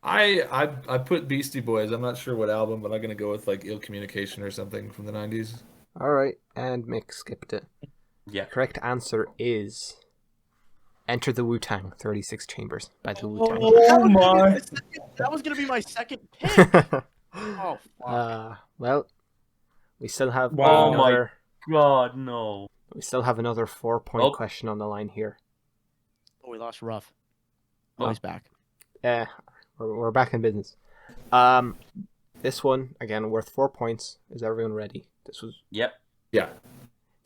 Speaker 5: I put Beastie Boys. I'm not sure what album, but I'm gonna go with like Ill Communication or something from the 90s.
Speaker 1: Alright, and Mick skipped it.
Speaker 3: Yeah.
Speaker 1: Correct answer is Enter the Wu-Tang, 36 Chambers by the Wu-Tang.
Speaker 4: Oh my.
Speaker 2: That was gonna be my second pick. Oh fuck.
Speaker 1: Well, we still have
Speaker 4: Wow.
Speaker 1: another.
Speaker 3: God, no.
Speaker 1: We still have another 4-point
Speaker 3: Oh.
Speaker 1: question on the line here.
Speaker 2: Oh, we lost Ruff.
Speaker 1: Oh.
Speaker 2: Oh, he's back.
Speaker 1: We're back in business. This one again worth 4 points. Is everyone ready?
Speaker 3: Yep.
Speaker 5: Yeah.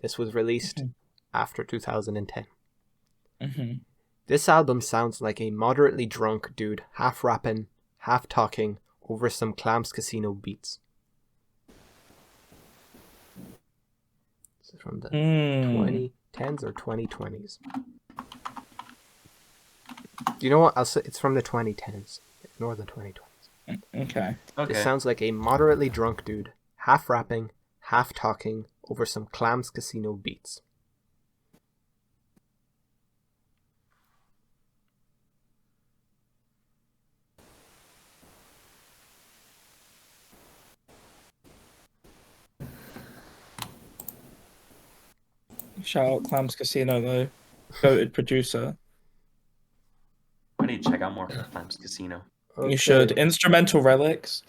Speaker 1: This was released after 2010.
Speaker 4: Mm-hmm.
Speaker 1: This album sounds like a moderately drunk dude half rapping, half talking over some Clams Casino beats. This is from the 2010s or 2020s. You know what? I'll say it's from the 2010s. Ignore the 2020s.
Speaker 4: Okay.
Speaker 3: Okay.
Speaker 1: This sounds like a moderately drunk dude half rapping, half talking over some Clams Casino beats.
Speaker 4: Shout out Clams Casino though. Goated producer.
Speaker 3: I need to check out more Clams Casino.
Speaker 4: You should. Instrumental Relics.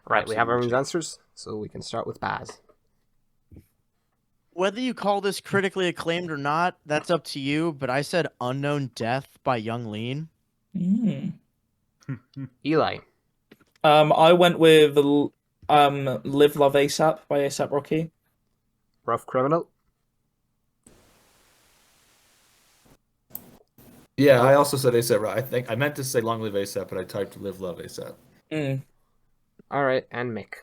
Speaker 1: Right, we have
Speaker 3: Absolutely.
Speaker 1: everyone's answers, so we can start with Baz.
Speaker 2: Whether you call this critically acclaimed or not, that's up to you. But I said Unknown Death by Young Lean.
Speaker 4: Mm.
Speaker 1: Eli.
Speaker 4: I went with Live Love ASAP by ASAP Rocky.
Speaker 1: Rough Criminal.
Speaker 5: Yeah, I also said ASAP. Right. I think I meant to say Long Live ASAP, but I typed Live Love ASAP.
Speaker 4: Mm.
Speaker 1: Alright, and Mick.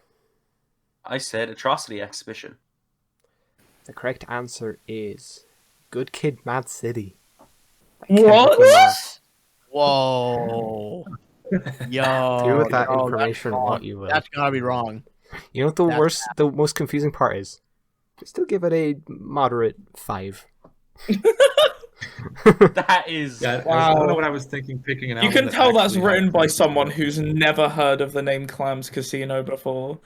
Speaker 3: I said Atrocity Exhibition.
Speaker 1: The correct answer is Good Kid, Mad City. by
Speaker 4: What?
Speaker 1: Kendrick Lamar.
Speaker 2: Whoa. Yo.
Speaker 1: Do with that
Speaker 2: no,
Speaker 1: information
Speaker 2: that's
Speaker 1: what
Speaker 2: wrong.
Speaker 1: you will.
Speaker 2: That's gotta be wrong.
Speaker 1: You know what
Speaker 2: That's
Speaker 1: the most confusing part is? Still give it a moderate 5.
Speaker 3: That is.
Speaker 5: Yeah, I
Speaker 4: Wow.
Speaker 5: don't know what I was thinking picking an
Speaker 4: You
Speaker 5: album
Speaker 4: can
Speaker 5: that
Speaker 4: tell that's
Speaker 5: actually had
Speaker 4: written by
Speaker 5: Clams
Speaker 4: someone
Speaker 5: Casino.
Speaker 4: who's never heard of the name Clams Casino before.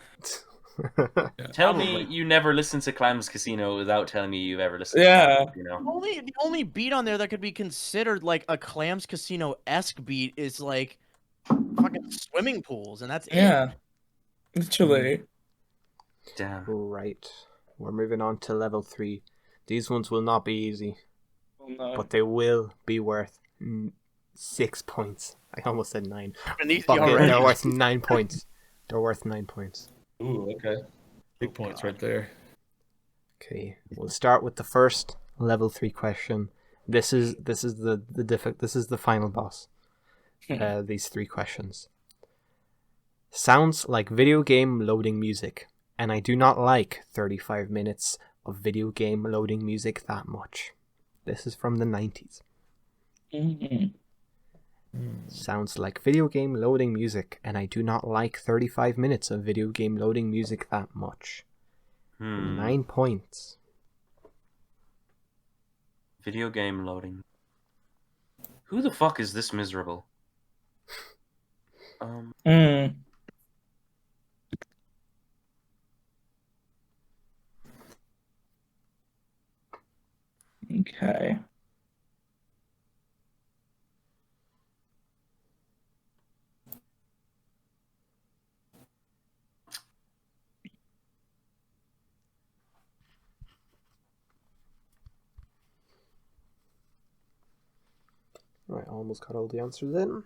Speaker 3: Tell me you never listened to Clams Casino without telling me you've ever listened
Speaker 4: Yeah.
Speaker 3: to Clams Casino.
Speaker 2: The only beat on there that could be considered like a Clams Casino-esque beat is like fucking swimming pools, and that's
Speaker 4: Yeah. Literally.
Speaker 3: Damn.
Speaker 1: Right. We're moving on to level 3. These ones will not be easy,
Speaker 4: Oh, no.
Speaker 1: but they will be worth 6 points. I almost said 9.
Speaker 2: And these
Speaker 1: Fuck it,
Speaker 2: already.
Speaker 1: they're worth 9 points. They're worth 9 points.
Speaker 5: Ooh, okay. Big points right there.
Speaker 1: Okay, we'll start with the first level 3 question. This is the final boss. These 3 questions. Sounds like video game loading music, and I do not like 35 minutes of video game loading music that much. This is from the 90s.
Speaker 4: Mhm.
Speaker 1: Sounds like video game loading music, and I do not like 35 minutes of video game loading music that much. 9 points.
Speaker 3: Video game loading. Who the fuck is this miserable?
Speaker 4: Mm. Okay.
Speaker 1: Right, almost got all the answers in.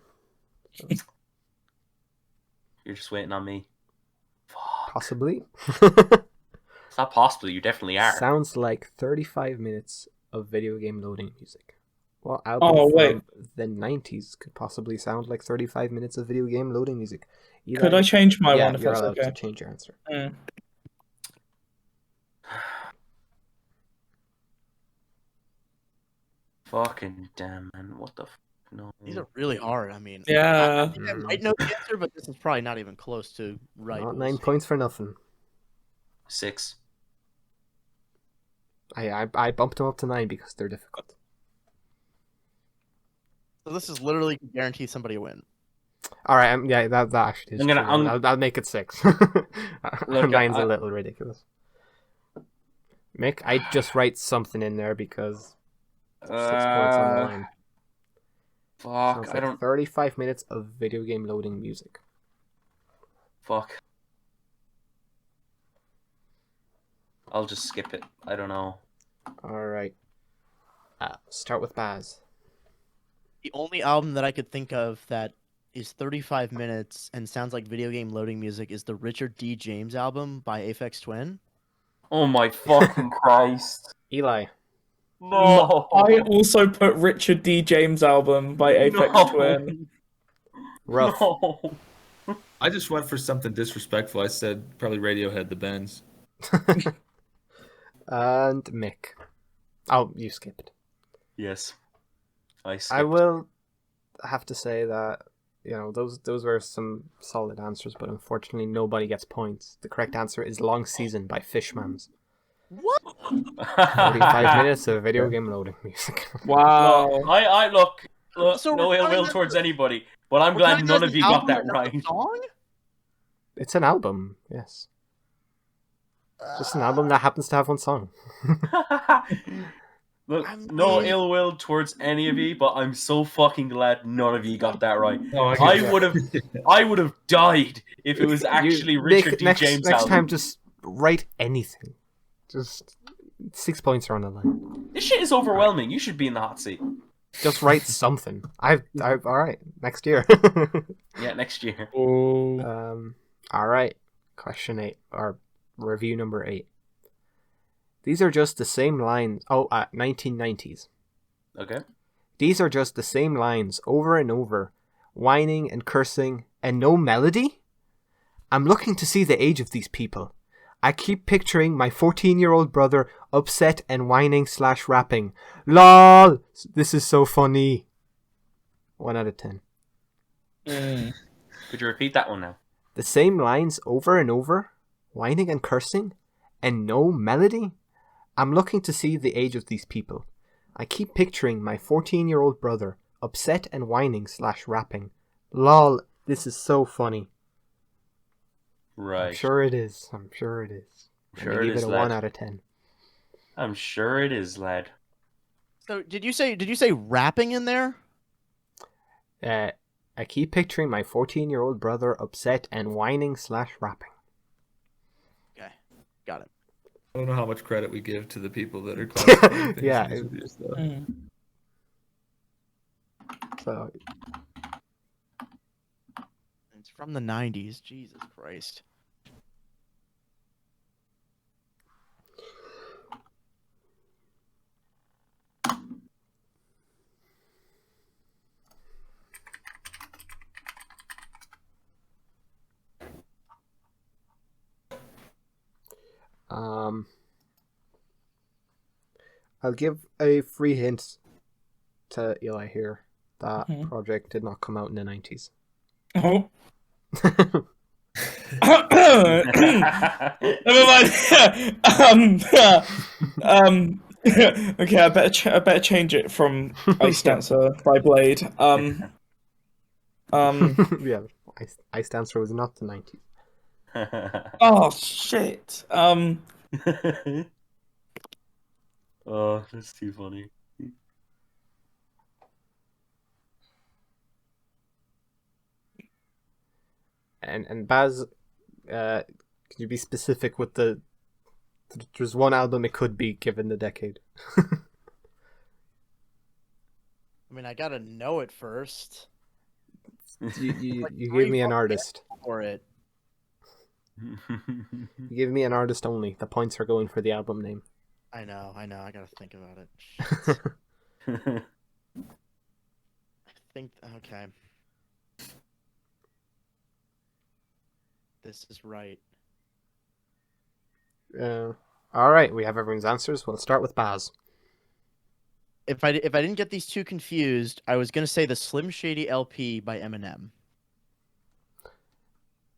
Speaker 3: You're just waiting on me. Fuck.
Speaker 1: Possibly.
Speaker 3: It's not possible. You definitely are.
Speaker 1: Sounds like 35 minutes of video game loading music. What album
Speaker 4: Oh,
Speaker 1: from
Speaker 4: wait.
Speaker 1: the 90s could possibly sound like 35 minutes of video game loading music? Eli,
Speaker 4: Could I change my
Speaker 1: yeah,
Speaker 4: one if
Speaker 1: you're
Speaker 4: that's
Speaker 1: allowed
Speaker 4: okay?
Speaker 1: to change your answer.
Speaker 4: Mm.
Speaker 3: Fucking damn, man. What the no.
Speaker 2: These are really hard. I mean,
Speaker 4: Yeah.
Speaker 2: I think I might know the answer, but this is probably not even close to right.
Speaker 1: Not
Speaker 2: We'll
Speaker 1: 9
Speaker 2: see.
Speaker 1: points for nothing.
Speaker 3: 6.
Speaker 1: I bumped them up to 9 because they're difficult.
Speaker 2: So this is literally to guarantee somebody a win.
Speaker 1: All right, yeah, that actually is
Speaker 3: I'm gonna-
Speaker 1: true.
Speaker 3: I'm-
Speaker 1: I'll make it 6.
Speaker 3: Look,
Speaker 1: 9's a little ridiculous. Mick, I just write something in there because 6 points on the line.
Speaker 3: Fuck,
Speaker 1: Sounds
Speaker 3: I
Speaker 1: like
Speaker 3: don't.
Speaker 1: 35 minutes of video game loading music.
Speaker 3: Fuck. I'll just skip it. I don't know.
Speaker 1: All right. Start with Baz.
Speaker 2: The only album that I could think of that is 35 minutes and sounds like video game loading music is the Richard D. James album by Aphex Twin.
Speaker 3: Oh my fucking Christ.
Speaker 1: Eli.
Speaker 3: No.
Speaker 4: I also put Richard D. James album by Aphex
Speaker 3: No.
Speaker 4: Twin.
Speaker 1: Ruff.
Speaker 3: No.
Speaker 7: I just went for something disrespectful. I said probably Radiohead, the Bends.
Speaker 1: And Mick. Oh, you skipped.
Speaker 3: Yes. I
Speaker 1: I
Speaker 3: skipped.
Speaker 1: will have to say that, you know, those were some solid answers, but unfortunately nobody gets points. The correct answer is Long Season by Fishmans.
Speaker 2: What?
Speaker 1: 35 minutes of video game loading music.
Speaker 4: Wow.
Speaker 3: Look, I look,
Speaker 2: So
Speaker 3: no
Speaker 2: we're
Speaker 3: ill
Speaker 2: counting
Speaker 3: will
Speaker 2: that
Speaker 3: towards
Speaker 2: as-
Speaker 3: anybody, but I'm
Speaker 2: We're
Speaker 3: glad
Speaker 2: counting
Speaker 3: none
Speaker 2: that
Speaker 3: of
Speaker 2: as
Speaker 3: you
Speaker 2: an
Speaker 3: got
Speaker 2: album
Speaker 3: that
Speaker 2: and not a
Speaker 3: right.
Speaker 2: Song?
Speaker 1: It's an album, yes. Just an album that happens to have one song.
Speaker 3: Look,
Speaker 2: I
Speaker 3: no
Speaker 2: mean-
Speaker 3: ill will towards any of you, but I'm so fucking glad none of you got that right.
Speaker 7: No,
Speaker 3: I would have died if it was actually Richard D.
Speaker 1: Next
Speaker 3: James
Speaker 1: time,
Speaker 3: album.
Speaker 1: just write anything. Just 6 points are on the line.
Speaker 3: This shit is overwhelming. You should be in the hot seat.
Speaker 1: Just write something. All right. Next year.
Speaker 3: Yeah, next year.
Speaker 4: Oh.
Speaker 1: All right. Question 8 or review number 8. These are just the same lines. 1990s.
Speaker 3: Okay.
Speaker 1: These are just the same lines over and over, whining and cursing, and no melody? I'm looking to see the age of these people. I keep picturing my 14-year-old brother upset and whining / rapping. LOL! This is so funny. 1 out of 10.
Speaker 3: Could you repeat that one now?
Speaker 1: The same lines over and over, whining and cursing, and no melody? I'm looking to see the age of these people. I keep picturing my 14-year-old brother upset and whining / rapping. LOL, this is so funny.
Speaker 3: Right.
Speaker 1: I'm sure it is. I'm sure it is.
Speaker 3: Sure
Speaker 1: I
Speaker 3: it
Speaker 1: give
Speaker 3: is,
Speaker 1: it a
Speaker 3: lad.
Speaker 1: 1 out of 10.
Speaker 3: I'm sure it is, lad.
Speaker 2: So did you say rapping in there?
Speaker 1: I keep picturing my 14-year-old brother upset and whining / rapping.
Speaker 2: Okay, got it.
Speaker 7: I don't know how much credit we give to the people that are classifying things
Speaker 1: Yeah,
Speaker 7: in these reviews, though.
Speaker 1: So
Speaker 2: It's from the 90s. Jesus Christ.
Speaker 1: I'll give a free hint to Eli here. That
Speaker 4: Mhm.
Speaker 1: project did not come out in the 90s.
Speaker 4: Oh. Never mind. Okay, I better change it from Ice Dancer by Blade.
Speaker 1: Yeah, Ice Dancer was not the 90s.
Speaker 4: Oh shit.
Speaker 3: Oh, that's too funny.
Speaker 1: And Baz, can you be specific with the? There's one album it could be given the decade.
Speaker 2: I mean, I gotta know it first.
Speaker 1: You
Speaker 2: Like
Speaker 1: give
Speaker 2: three
Speaker 1: me an
Speaker 2: fucking
Speaker 1: artist.
Speaker 2: For it.
Speaker 1: You give me an artist only. The points are going for the album name.
Speaker 2: I know. I gotta think about it. Shit. I think. Okay. This is right.
Speaker 1: All right, we have everyone's answers. We'll start with Baz.
Speaker 2: If I didn't get these two confused, I was gonna say the Slim Shady LP by Eminem.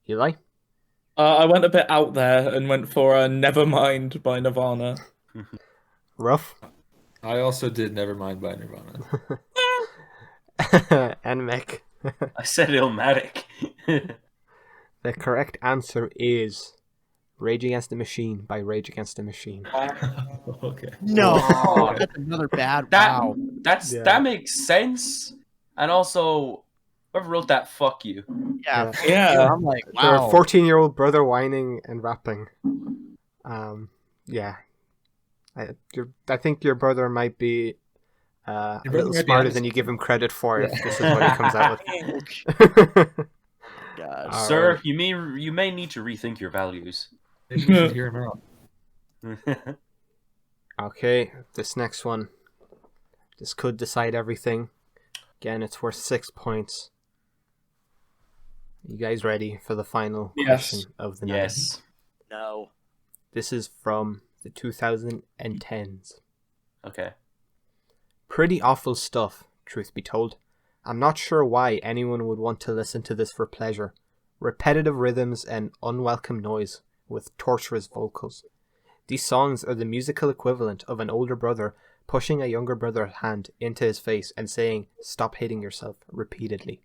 Speaker 1: Eli?
Speaker 4: I went a bit out there and went for Nevermind by Nirvana.
Speaker 1: Ruff?
Speaker 7: I also did Nevermind by Nirvana.
Speaker 1: And Mick.
Speaker 3: I said Illmatic.
Speaker 1: The correct answer is Rage Against the Machine by Rage Against the Machine.
Speaker 7: Okay.
Speaker 2: No,
Speaker 3: Oh.
Speaker 2: that's another bad.
Speaker 3: That
Speaker 2: Wow.
Speaker 1: Yeah.
Speaker 3: that makes sense. And also, whoever wrote that, fuck you.
Speaker 2: Yeah.
Speaker 4: Yeah.
Speaker 2: I'm like,
Speaker 1: Your
Speaker 2: wow.
Speaker 1: 14-year-old brother whining and rapping. Yeah. I think your brother might be a
Speaker 7: Your brother
Speaker 1: little
Speaker 7: might be
Speaker 1: smarter
Speaker 7: honest.
Speaker 1: than you give him credit for if
Speaker 7: Yeah.
Speaker 1: this is what he comes out with.
Speaker 2: God.
Speaker 1: All
Speaker 3: Sir,
Speaker 1: right.
Speaker 3: you may need to rethink your values.
Speaker 7: Maybe you should hear him out.
Speaker 1: Okay, this next one. This could decide everything. Again, it's worth 6 points. You guys ready for the final
Speaker 4: Yes.
Speaker 1: question of the night?
Speaker 3: Yes.
Speaker 2: No.
Speaker 1: This is from the 2010s.
Speaker 3: Okay.
Speaker 1: Pretty awful stuff, truth be told. I'm not sure why anyone would want to listen to this for pleasure. Repetitive rhythms and unwelcome noise with torturous vocals. These songs are the musical equivalent of an older brother pushing a younger brother's hand into his face and saying, "Stop hating yourself," repeatedly.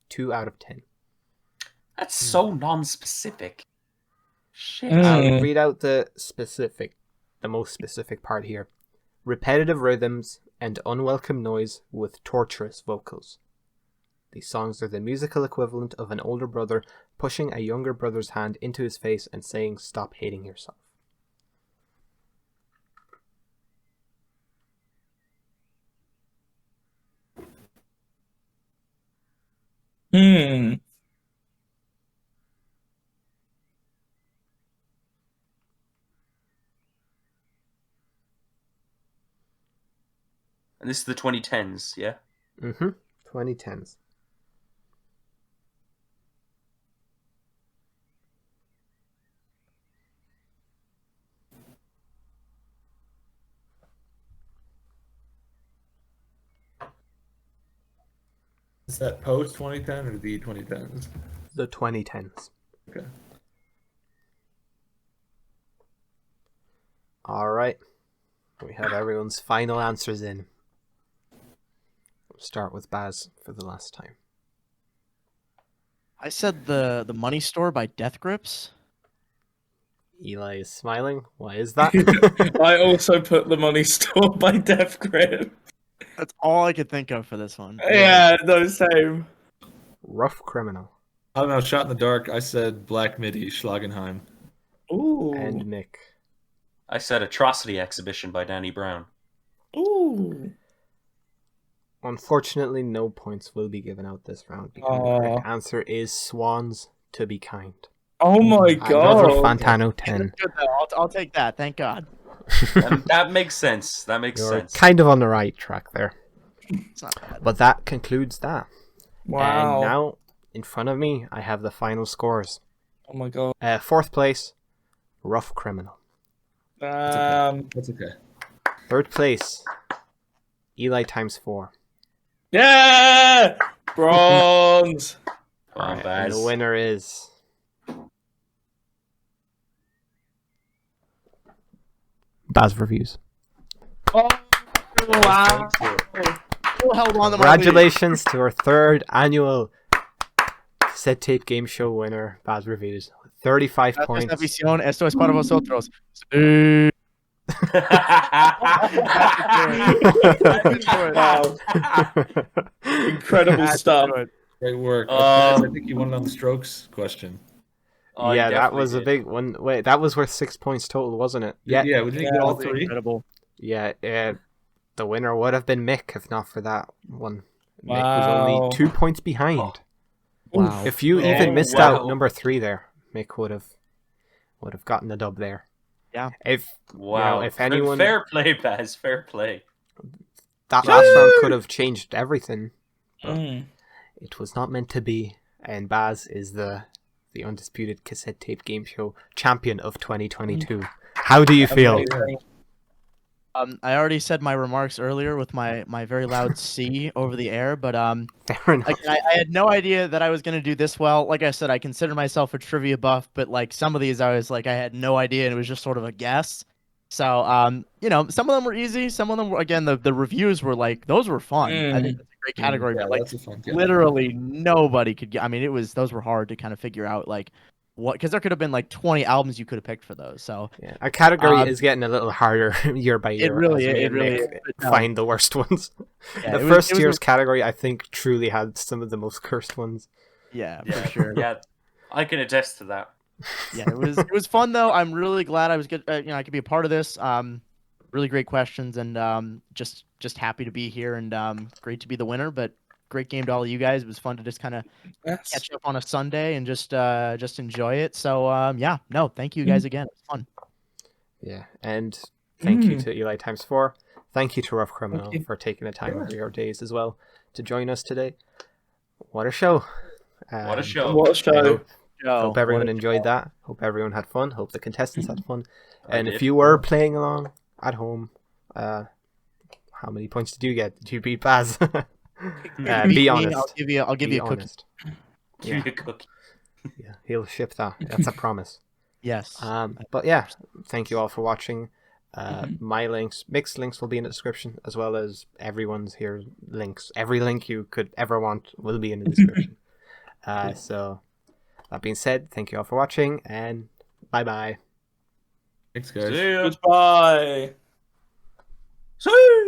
Speaker 1: 2 out of 10.
Speaker 3: That's so non-specific. Shit.
Speaker 1: I'll read out the most specific part here. Repetitive rhythms and unwelcome noise with torturous vocals. These songs are the musical equivalent of an older brother pushing a younger brother's hand into his face and saying, "Stop hating yourself."
Speaker 4: Hmm.
Speaker 3: And this is the 2010s, yeah?
Speaker 1: 2010s.
Speaker 7: Is that post 2010 or the 2010s?
Speaker 1: The 2010s.
Speaker 7: Okay.
Speaker 1: Alright. We have everyone's final answers in. We'll start with Baz for the last time.
Speaker 2: I said the Money Store by Death Grips.
Speaker 1: Eli is smiling. Why is that?
Speaker 4: I also put The Money Store by Death Grip.
Speaker 2: That's all I could think of for this one.
Speaker 4: Yeah, no, same.
Speaker 1: Rough Criminal.
Speaker 7: I don't know. Shot in the dark. I said Black Midi, Schlagenheim.
Speaker 4: Ooh.
Speaker 1: And Mick.
Speaker 3: I said Atrocity Exhibition by Danny Brown.
Speaker 4: Ooh.
Speaker 1: Unfortunately, no points will be given out this round because the correct answer is Swans to Be Kind.
Speaker 4: Oh my
Speaker 1: Another
Speaker 4: god.
Speaker 1: Fantano 10.
Speaker 2: Good though. I'll take that. Thank God.
Speaker 3: That makes sense. That makes
Speaker 1: You're
Speaker 3: sense.
Speaker 1: kind of on the right track there.
Speaker 2: It's not bad.
Speaker 1: But that concludes that.
Speaker 4: Wow.
Speaker 1: And now, in front of me, I have the final scores.
Speaker 4: Oh my god.
Speaker 1: Fourth place, Rough Criminal.
Speaker 7: That's okay.
Speaker 1: Third place, Eli times 4.
Speaker 4: Yeah! Bronze!
Speaker 3: Oh,
Speaker 1: And
Speaker 3: Baz.
Speaker 1: the winner is... Baz Reviews.
Speaker 4: Oh, wow.
Speaker 2: Who held on to my lead?
Speaker 1: Congratulations to our third annual Cassette Tape Game Show winner, Baz Reviews. 35
Speaker 2: Gracias,
Speaker 1: points.
Speaker 2: afición. Esto es para vosotros. Sí.
Speaker 4: Wow. Incredible stuff.
Speaker 7: Great work.
Speaker 3: Um,
Speaker 7: I think you won on the strokes question.
Speaker 3: Oh, you
Speaker 1: Yeah, that
Speaker 3: definitely
Speaker 1: was a
Speaker 3: did.
Speaker 1: big one. Wait, that was worth 6 points total, wasn't it?
Speaker 7: Yeah, we didn't get all three.
Speaker 2: Incredible.
Speaker 1: Yeah, the winner would have been Mick if not for that one. Mick was
Speaker 4: Wow.
Speaker 1: only 2 points behind.
Speaker 2: Wow.
Speaker 1: If you
Speaker 3: Oh,
Speaker 1: even missed
Speaker 3: wow.
Speaker 1: out number 3 there, Mick would have gotten the dub there.
Speaker 2: Yeah.
Speaker 1: If
Speaker 3: Wow.
Speaker 1: if anyone
Speaker 3: Fair play, Baz. Fair play.
Speaker 1: that last round could have changed everything.
Speaker 4: Mm.
Speaker 1: It was not meant to be, and Baz is the undisputed cassette tape game show champion of 2022. How do you feel?
Speaker 4: Amazing.
Speaker 2: I already said my remarks earlier with my very loud C over the air, but
Speaker 1: Fair enough.
Speaker 2: I had no idea that I was gonna do this well. Like I said, I consider myself a trivia buff, but like some of these, I was like, I had no idea, and it was just sort of a guess. So you know, some of them were easy. Some of them were, again, the reviews were like, those were fun. I think that's a great category,
Speaker 7: Yeah,
Speaker 2: but like
Speaker 7: that's a fun category.
Speaker 2: literally nobody could get. I mean, those were hard to kind of figure out, like what, because there could have been like 20 albums you could have picked for those. So
Speaker 1: Yeah, our category is getting a little harder year by year.
Speaker 2: it really,
Speaker 1: as me
Speaker 2: it
Speaker 1: and
Speaker 2: really
Speaker 1: Nick
Speaker 2: is, but no.
Speaker 1: find the worst ones.
Speaker 2: Yeah,
Speaker 1: The
Speaker 2: it
Speaker 1: first
Speaker 2: was
Speaker 1: year's category, I think, truly had some of the most cursed ones.
Speaker 2: yeah,
Speaker 3: Yeah,
Speaker 2: for sure.
Speaker 3: Yeah, I can attest to that.
Speaker 2: Yeah, it was fun though. I'm really glad I was good. You know, I could be a part of this. Really great questions, and just happy to be here, and great to be the winner. But great game to all of you guys. It was fun to just kind of
Speaker 4: Yes.
Speaker 2: catch up on a Sunday and just enjoy it. So yeah, no, thank you guys again. It was fun.
Speaker 1: Yeah, and thank you
Speaker 4: Mm.
Speaker 1: to Eli Times 4. Thank you to Ruff Criminal
Speaker 4: you.
Speaker 1: for taking the time out of your days as well to join us today. What a show.
Speaker 3: What a show.
Speaker 4: What a
Speaker 1: I
Speaker 4: show.
Speaker 1: hope everyone enjoyed that. Hope everyone had fun. Hope the contestants had fun.
Speaker 3: I
Speaker 1: And if
Speaker 3: did.
Speaker 1: you were playing along at home, how many points did you get? Did you beat Baz?
Speaker 2: Beat
Speaker 1: Be
Speaker 2: me,
Speaker 1: honest.
Speaker 2: I'll give
Speaker 1: Be
Speaker 2: you a cookie.
Speaker 1: honest.
Speaker 3: Give me a cookie.
Speaker 1: Yeah, he'll ship that. That's a promise.
Speaker 2: Yes.
Speaker 1: But yeah, thank you all for watching. My links, Mick's links will be in the description, as well as everyone's here links. Every link you could ever want will be in the description. So that being said, thank you all for watching, and bye bye.
Speaker 7: Thanks, guys.
Speaker 3: See ya.
Speaker 4: Goodbye.
Speaker 3: See ya.